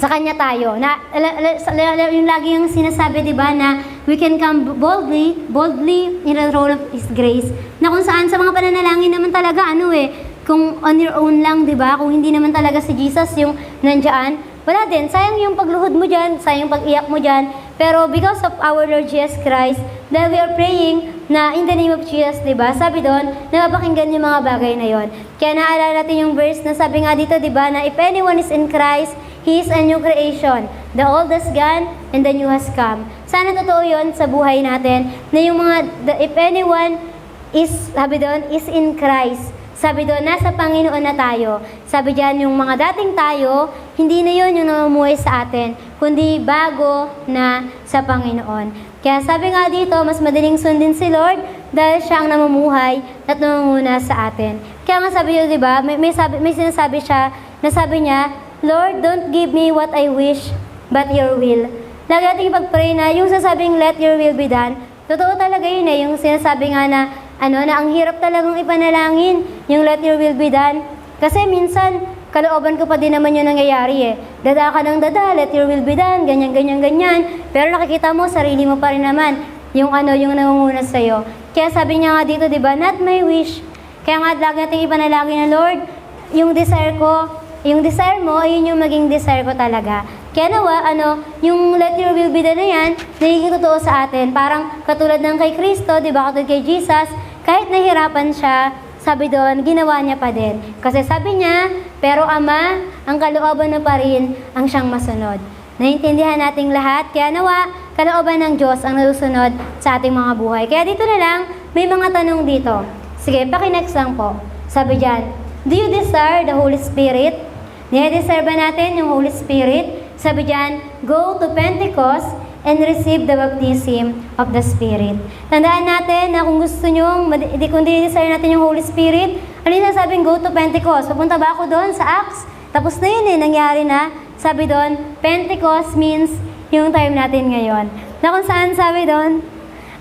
sa Kanya tayo. Yung lagi yung sinasabi, di ba, na we can come boldly in the throne of His grace. Na kung saan sa mga pananalangin naman talaga, kung on your own lang, di ba, kung hindi naman talaga si Jesus yung nandiyan, wala din. Sayang yung pagluhod mo dyan, sayang yung pag-iyak mo dyan. Pero because of our Lord Jesus Christ, that we are praying na in the name of Jesus, diba? Sabi doon, napapakinggan yung mga bagay na yon. Kaya naalala natin yung verse na sabi nga dito, diba, na if anyone is in Christ, he is a new creation. The old has gone and the new has come. Sana totoo yon sa buhay natin, na yung if anyone is, sabi doon, is in Christ. Sabi doon, nasa Panginoon na tayo. Sabi diyan, yung mga dating tayo, hindi na yun yung namumuhay sa atin, kundi bago na sa Panginoon. Kaya sabi nga dito, mas madaling sundin si Lord dahil siya ang namumuhay at namumuna sa atin. Kaya nga sabi yun, di ba, may sinasabi siya, na sabi niya, Lord, don't give me what I wish, but your will. Lagi natin ipag-pray na yung sasabing, let your will be done. Totoo talaga yun yung sinasabi nga na ang hirap talagang ipanalangin, yung let your will be done. Kasi minsan, kalooban ko pa din naman yung nangyayari Dada ka ng dada, let your will be done, ganyan. Pero nakikita mo, sarili mo pa rin naman, yung nangunguna sa'yo. Kaya sabi niya nga dito, di ba, not my wish. Kaya nga, lagi natin ipanalangin na, Lord, yung desire mo, ayun yung maging desire ko talaga. Kaya nawa, yung let your will be done na yan, nagiging totoo sa atin. Parang katulad ng kay Kristo, di ba, katulad kay Jesus, kahit nahirapan siya, sabi doon, ginawa niya pa din. Kasi sabi niya, pero Ama, ang kalooban mo pa rin ang siyang masunod. Naintindihan nating lahat, kaya nawa, kalooban ng Diyos ang nasusunod sa ating mga buhay. Kaya dito na lang, may mga tanong dito. Sige, paki-next lang po. Sabi diyan, do you desire the Holy Spirit? Nire-desire ba natin yung Holy Spirit? Sabi diyan, go to Pentecost and receive the baptism of the Spirit. Tandaan natin na kung gusto nyo, kung desire natin yung Holy Spirit, ano yung nasabing go to Pentecost? Pupunta ba ako doon sa Acts? Tapos na yun nangyari na. Sabi doon, Pentecost means yung time natin ngayon. Na kung saan sabi doon,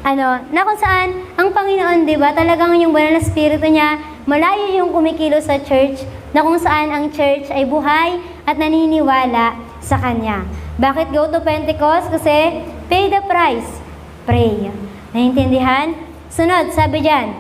na kung saan ang Panginoon, di ba, talagang yung banal na Espiritu niya, malayo yung kumikilo sa church, na kung saan ang church ay buhay at naniniwala sa Kanya. Bakit go to Pentecost? Kasi pay the price. Pray. Naintindihan? Sunod, sabi dyan,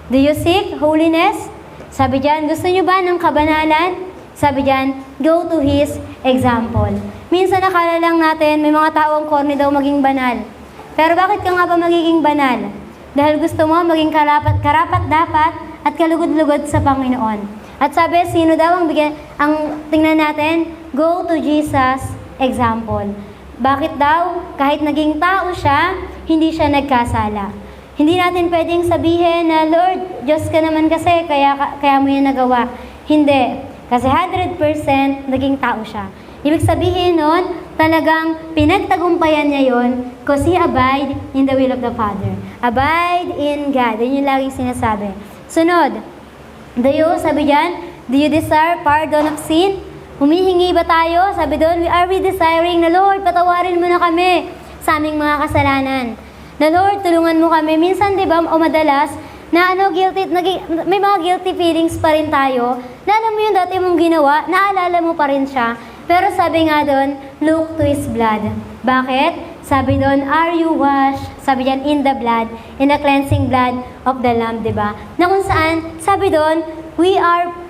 do you seek holiness? Sabi dyan, gusto nyo ba ng kabanalan? Sabi dyan, go to His example. Minsan nakala lang natin, may mga taong corny daw maging banal. Pero bakit ka nga ba magiging banal? Dahil gusto mo maging karapat-dapat at kalugod-lugod sa Panginoon. At sabi, sino daw ang tingnan natin? Go to Jesus example. Bakit daw? Kahit naging tao siya, hindi siya nagkasala. Hindi natin pwedeng sabihin na, Lord, Diyos ka naman kasi, kaya mo yan nagawa. Hindi. Kasi 100% naging tao siya. Ibig sabihin nun, talagang pinagtagumpayan niya yon because He abide in the will of the Father. Abide in God. Yun yung laging sinasabi. Sunod, sabi dyan, do you desire pardon of sin? Humihingi ba tayo? Sabi doon, we desiring na Lord, patawarin mo na kami sa aming mga kasalanan. Na Lord, tulungan mo kami. Minsan, di ba, o madalas, na may mga guilty feelings pa rin tayo. Na alam mo yung dati mong ginawa, naalala mo pa rin siya. Pero sabi nga doon, look to His blood. Bakit? Sabi doon, are you washed? Sabi diyan, in the blood, in the cleansing blood of the Lamb, di ba? Na kung saan, sabi doon,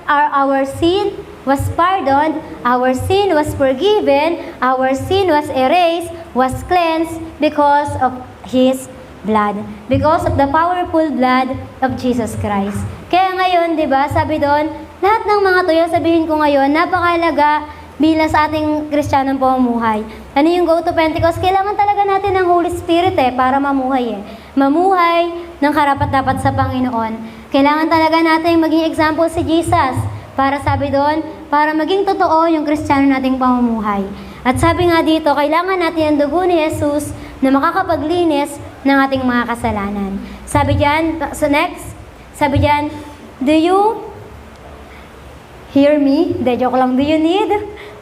our sin was pardoned, our sin was forgiven, our sin was erased, was cleansed because of His blood. Because of the powerful blood of Jesus Christ. Kaya ngayon, di ba, sabi doon, lahat ng mga tuyo, sabihin ko ngayon, napakahalaga bilang sa ating Kristiyanong pamumuhay. Ano yung go to Pentecost? Kailangan talaga natin ng Holy Spirit para mamuhay mamuhay ng karapat-dapat sa Panginoon. Kailangan talaga natin maging example si Jesus para sabi doon, para maging totoo yung Kristiyano nating pamumuhay. At sabi nga dito, kailangan natin ang dugo ni Jesus na makakapaglinis ng ating mga kasalanan. Sabi diyan, so next, sabi diyan, do you hear me? De, joke lang. Do you need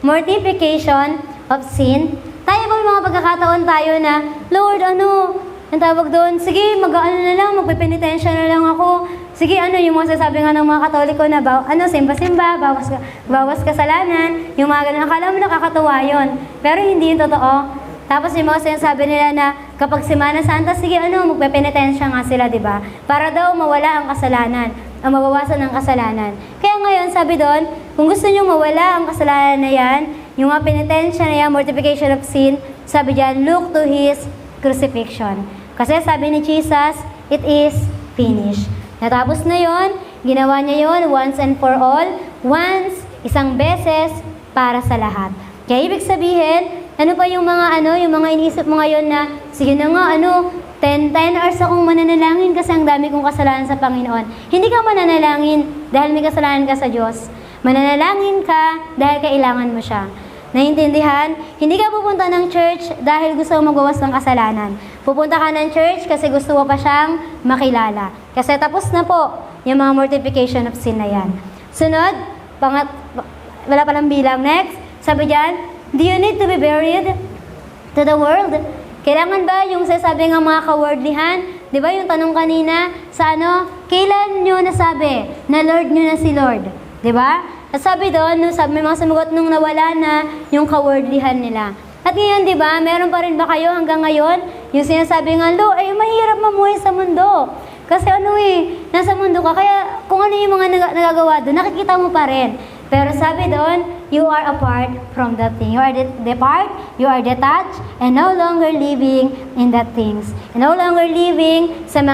mortification of sin? Tayo ba may mga pagkakataon tayo na, Lord, ang tawag doon, sige, na lang, magpipenitensya na lang ako. Sige, yung mga sasabi nga ng mga Katoliko na, simba-simba, bawas kasalanan, yung mga ganun, akala mo nakakatuwa yun. Pero hindi yung totoo. Tapos yung mga sinasabi nila na, kapag Semana Santa, sige, magpipenitensya nga sila, di ba? Para daw mawala ang kasalanan, ang mabawasan ng kasalanan. Kaya ngayon, sabi doon, kung gusto nyo mawala ang kasalanan na yan, yung mga penitensya na yan, mortification of sin, sabi dyan, look to His crucifixion. Kasi sabi ni Jesus, it is finished. Natapos na yon, ginawa niya yon once and for all, once, isang beses, para sa lahat. Kaya ibig sabihin, ano pa yung mga iniisip mo ngayon na, sige na nga, 10 hours akong mananalangin kasi ang dami kong kasalanan sa Panginoon. Hindi ka mananalangin dahil may kasalanan ka sa Diyos. Mananalangin ka dahil kailangan mo siya. Naiintindihan? Hindi ka pupunta ng church dahil gusto mo magbawas ng kasalanan. Pupunta ka ng church kasi gusto mo pa siyang makilala. Kasi tapos na po yung mga mortification of sin na yan. Sunod, wala palang bilang. Next, sabi dyan, do you need to be buried to the world? Kailangan ba yung sasabi ng mga ka-worldlyhan? Di ba yung tanong kanina sa kailan nyo nasabi na Lord nyo na si Lord? Di ba? At sabi doon, may mga sumagot nung nawala na yung ka-worldlyhan nila. At ngayon, di ba, meron pa rin ba kayo hanggang ngayon? Yung sinasabi nga, mahirap mamuhay sa mundo. Kasi nasa mundo ka. Kaya kung ano yung mga nagagawa doon, nakikita mo pa rin. Pero sabi doon, you are apart from that thing. You are depart, you are detached, and no longer living in that things. And no longer living sa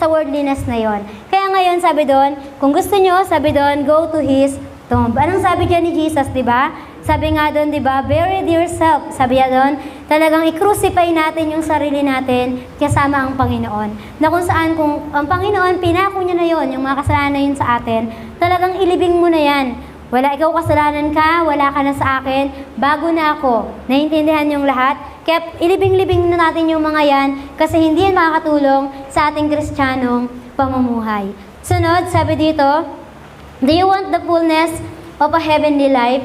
worldliness na yon. Kaya ngayon, sabi doon, kung gusto nyo, sabi doon, go to His tomb. Anong sabi dyan ni Jesus, di ba? Sabi nga doon, di ba, buried yourself. Sabi niya doon, talagang i-crucify natin yung sarili natin kasama ang Panginoon. Na kung saan, kung ang Panginoon, pinako niya na yon, yung mga kasalanan na yun sa atin, talagang ilibing mo na yan. Wala ikaw kasalanan ka, wala ka na sa akin, bago na ako. Naiintindihan yung lahat? Kaya ilibing-libing na natin yung mga yan kasi hindi yan makakatulong sa ating Kristiyanong pamumuhay. Sunod, sabi dito, do you want the fullness of a heavenly life?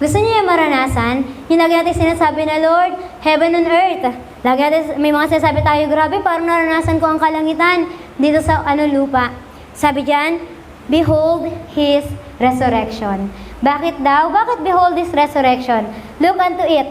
Gusto niyo yung maranasan? Yung lagi natin sinasabi na, Lord, heaven and earth. Lagi natin, may mga sinasabi tayo, grabe, parang naranasan ko ang kalangitan dito sa lupa. Sabi diyan, behold His resurrection. Bakit daw? Bakit behold His resurrection? Look unto it.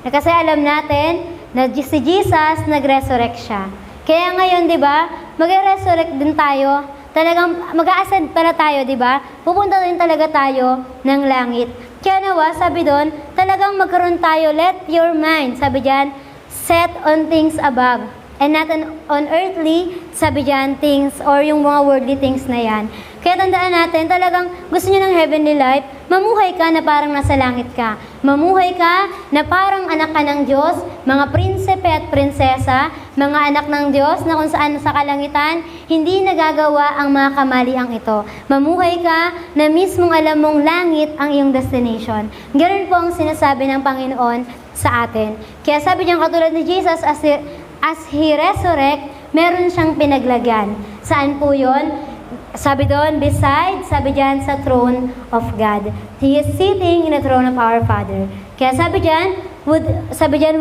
Kasi alam natin na si Jesus nag-resurrect siya. Kaya ngayon, di ba, mag-resurrect din tayo. Talagang mag-a-ascend pala tayo, di ba? Pupunta din talaga tayo ng langit. Kaya nawa, sabi doon, talagang magkaroon tayo, let your mind, sabi diyan, set on things above. And not on earthly, sabi diyan, things, or yung mga worldly things na yan. Kaya tandaan natin, talagang gusto niyo ng heavenly life, mamuhay ka na parang nasa langit ka. Mamuhay ka na parang anak ka ng Diyos, mga prinsipe at prinsesa, mga anak ng Diyos na kung saan sa kalangitan, hindi nagagawa ang mga kamaliang ito. Mamuhay ka na mismong alam mong langit ang iyong destination. Ganun po ang sinasabi ng Panginoon sa atin. Kaya sabi niya katulad ni Jesus, as He resurrect, meron siyang pinaglagyan. Saan po yun? Sabi doon, beside, sabi diyan sa throne of God. He is sitting in the throne of our Father. Kaya sabi diyan,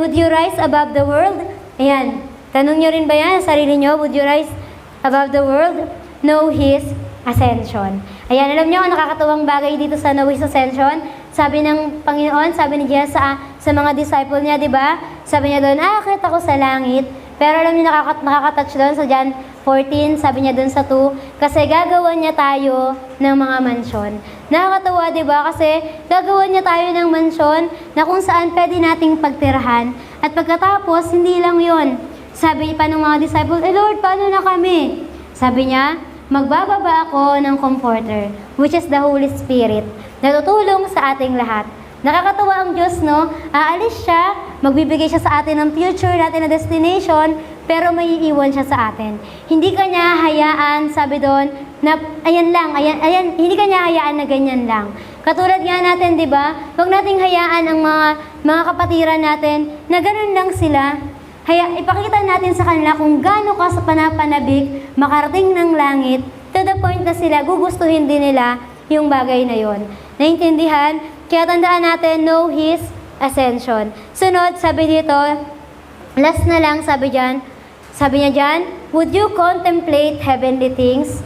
would you rise above the world? Ayan, tanong nyo rin ba yan, sarili nyo, would you rise above the world? Know His ascension. Ayan, alam nyo, nakakatuwang bagay dito sa know His ascension. Sabi ng Panginoon, sabi ni Jesus sa mga disciple niya, di ba? Sabi niya doon, akit ako sa langit. Pero alam niyo, nakakatouch doon sa John 14, sabi niya doon sa 2, kasi gagawan niya tayo ng mga mansyon. Nakakatawa, di ba? Kasi gagawan niya tayo ng mansyon na kung saan pwede nating pagtirahan. At pagkatapos, hindi lang yon. Sabi pa ng mga disciples, Lord, paano na kami? Sabi niya, magbababa ako ng comforter, which is the Holy Spirit, na tutulong sa ating lahat. Nakakatawa ang Diyos, no? Aalis siya, magbibigay siya sa atin ng future natin na destination, pero may iiwan siya sa atin. Hindi ka niya hayaan, sabi doon, na ayan lang, ayan, hindi ka niya hayaan na ganyan lang. Katulad nga natin, di ba? Huwag nating hayaan ang mga kapatiran natin na ganun lang sila. Ipakita natin sa kanila kung gaano ka sa panapanabik, makarating ng langit, to the point na sila, gugustuhin din nila yung bagay na yon. Naintindihan? Kaya tandaan natin, know His ascension. Sunod, sabi dito, last na lang, sabi niya dyan, would you contemplate heavenly things?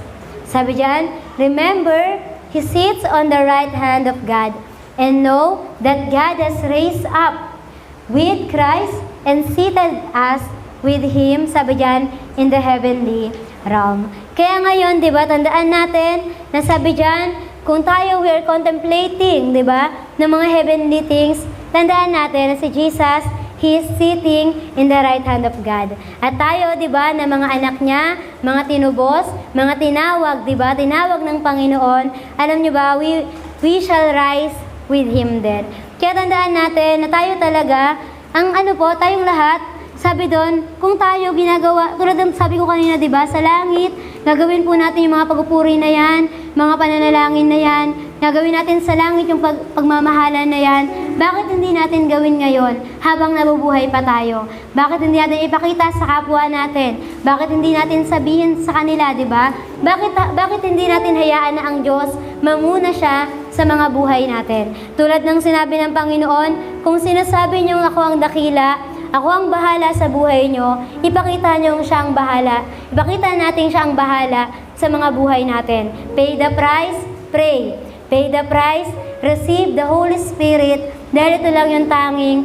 Sabi dyan, remember, He sits on the right hand of God, and know that God has raised up with Christ and seated us with Him, sabi dyan, in the heavenly realm. Kaya ngayon, di ba, tandaan natin na sabi dyan, kung tayo we are contemplating, di ba, ng mga heavenly things, tandaan natin na si Jesus, He is sitting in the right hand of God. At tayo, di ba, na mga anak niya, mga tinubos, mga tinawag, di ba, tinawag ng Panginoon, alam niyo ba, we shall rise with Him then. Kaya tandaan natin na tayo talaga, ang tayong lahat, sabi doon, kung tayo ginagawa, tulad ng sabi ko kanina, di ba, sa langit, gagawin po natin yung mga pagpupuri na yan, mga pananalangin na yan, gagawin natin sa langit yung pagmamahalan na yan. Bakit hindi natin gawin ngayon habang nabubuhay pa tayo? Bakit hindi natin ipakita sa kapwa natin? Bakit hindi natin sabihin sa kanila, di ba? Bakit hindi natin hayaan na ang Diyos mamuna siya sa mga buhay natin? Tulad ng sinabi ng Panginoon, kung sinasabi niyo ako ang dakila, ako ang bahala sa buhay nyo, ipakita nyo siya ang bahala. Ipakita natin siya ang bahala sa mga buhay natin. Pay the price, pray. Pay the price, receive the Holy Spirit, dahil ito lang yung tanging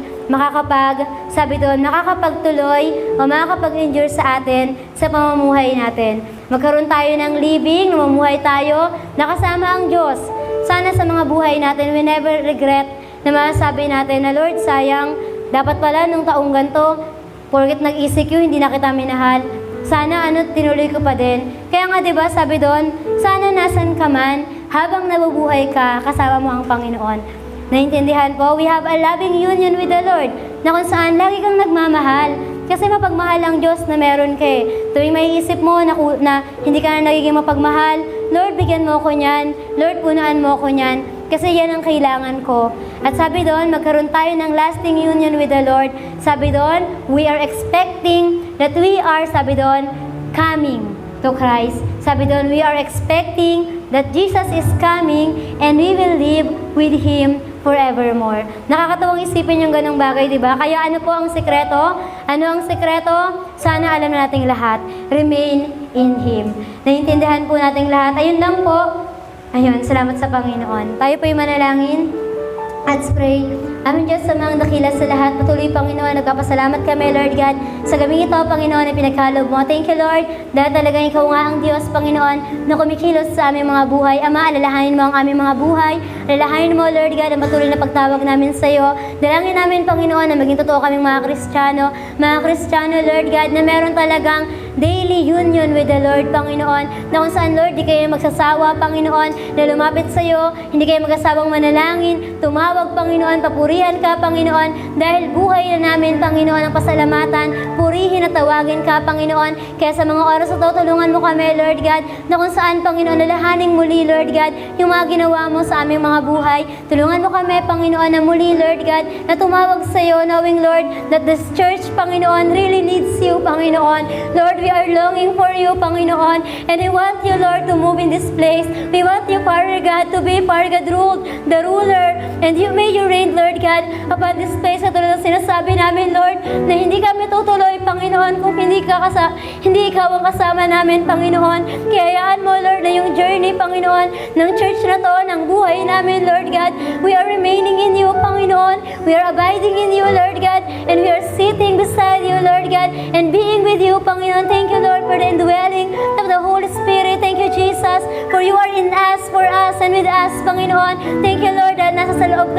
sabi doon, makakapagtuloy o makakapag-endure sa atin sa pamumuhay natin. Magkaroon tayo ng living, namumuhay tayo, nakasama ang Diyos. Sana sa mga buhay natin, we never regret na masasabi natin na, Lord, sayang, dapat pala nung taong ganito, porket nag-ECQ, hindi na kita minahal. Sana tinuloy ko pa din. Kaya nga, di ba, sabi doon, sana nasan ka man, habang nabubuhay ka, kasama mo ang Panginoon. Naintindihan po, we have a loving union with the Lord, na kung saan lagi kang nagmamahal. Kasi mapagmahal ang Diyos na meron ka eh. Tuwing may isip mo na hindi ka na nagiging mapagmahal, Lord, bigyan mo ko niyan. Lord, punaan mo ko niyan. Kasi yan ang kailangan ko. At sabi doon, magkaroon tayo ng lasting union with the Lord. Sabi doon, we are expecting that we are, sabi doon, coming to Christ. Sabi doon, we are expecting that Jesus is coming and we will live with Him forevermore. Nakakatuwang isipin yung ganong bagay, di ba? Kaya ano po ang sekreto? Ano ang sekreto? Sana alam nating lahat. Remain in Him. Naintindihan po nating lahat. Ayun lang po. Ayun, salamat sa Panginoon. Tayo po'y manalangin. Let's pray. Aming Diyos, sa mga dakila sa lahat, patuloy, Panginoon, nagpapasalamat kami, Lord God, sa gabing ito, Panginoon, na pinagkaloob mo. Thank you, Lord, dahil talagang Ikaw nga ang Diyos, Panginoon, na kumikilos sa aming mga buhay. Ama, alalahanin mo ang aming mga buhay. Alalahanin mo, Lord God, ang patuloy na pagtawag namin sa iyo. Dalangin namin, Panginoon, na maging totoo kaming mga Kristiyano, Lord God, na meron talagang daily union with the Lord, Panginoon, na kung saan, Lord, di kayo magsasawa, Panginoon, na lumapit sa iyo, hindi kayo magsasawang manalangin, tumawag, Panginoon, papurihan ka, Panginoon, dahil buhay na namin, Panginoon, ang pasalamatan, purihin at tawagin ka, Panginoon, kaya sa mga oras na ito, tulungan mo kami, Lord God, na kung saan, Panginoon, lalahaning muli, Lord God, yung mga ginawa mo sa aming mga buhay, tulungan mo kami, Panginoon, na muli, Lord God, na tumawag sa iyo, knowing, Lord, that this church, Panginoon, really needs you, Panginoon. Lord, we are longing for you, Panginoon, and we want you, Lord, to move in this place. We want you, Father God, to be, Father God, the ruler, and may you reign, Lord God, upon this place. At tulad ng sinasabi namin, Lord, na hindi kami tutuloy, Panginoon, kung hindi ikaw ang kasama namin, Panginoon. Kaya hayaan mo, Lord, na yung journey, Panginoon, ng church na to, ng buhay namin, Lord God, we are remaining in you, Panginoon. We are abiding in you, Lord God, and we are sitting beside you, Lord God, and being with you, Panginoon. Thank you, Lord, for the indwelling of the Holy Spirit. Thank you, Jesus, for you are in us, for us, and with us, Panginoon. Thank you, Lord, dahil nasa loob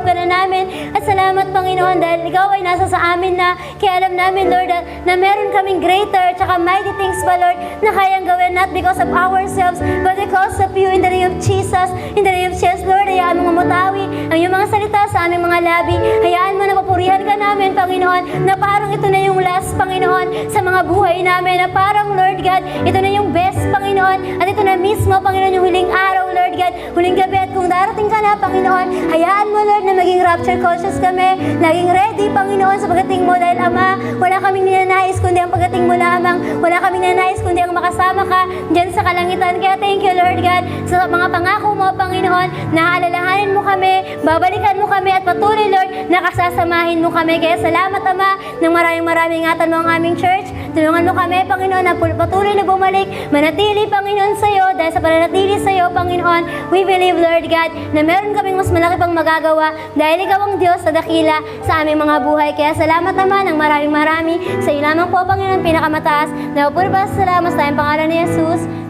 ka na namin. At salamat, Panginoon, dahil ikaw ay nasa sa amin na. Kaya alam namin, Lord, na meron kaming greater tsaka mighty things pa, Lord, na kayang gawin, not because of ourselves, but because of you, in the name of Jesus. In the name of Jesus, Lord, hayaan mong umutawi ang iyong mga salita sa aming mga labi. Hayaan mo na papurihan ka namin, Panginoon, na parang ito na yung last Panginoon, sa mga buhay namin na parang, Lord God, ito na yung best, Panginoon, at ito na mismo, Panginoon, yung huling araw, Lord God, huling gabi, at kung darating ka na, Panginoon, hayaan mo, Lord, na maging rapture conscious kami, laging ready, Panginoon, sa pagdating mo, dahil Ama, wala kaming ninanais kundi ang pagdating mo lamang, wala kaming ninanais kundi ang makasama ka dyan sa kalangitan. Kaya thank you, Lord God, sa mga pangako mo, Panginoon, na alalahanin mo kami, babalikan mo kami, at patuloy, Lord, na kasasamahin mo kami. Kaya salamat, Ama, ng maraming ingatan mo ang aming church. Tulungan mo kami, Panginoon, na patuloy na bumalik, manatili, Panginoon, sa iyo. Dahil sa pananatili sa iyo, Panginoon, we believe, Lord God, na meron kaming mas malaki pang magagawa dahil ikaw ang Diyos na dakila sa aming mga buhay. Kaya salamat naman ng maraming sa iyo lamang po, Panginoon, pinakamataas. Na puro ba salamat sa tayong pangalan ni Jesus.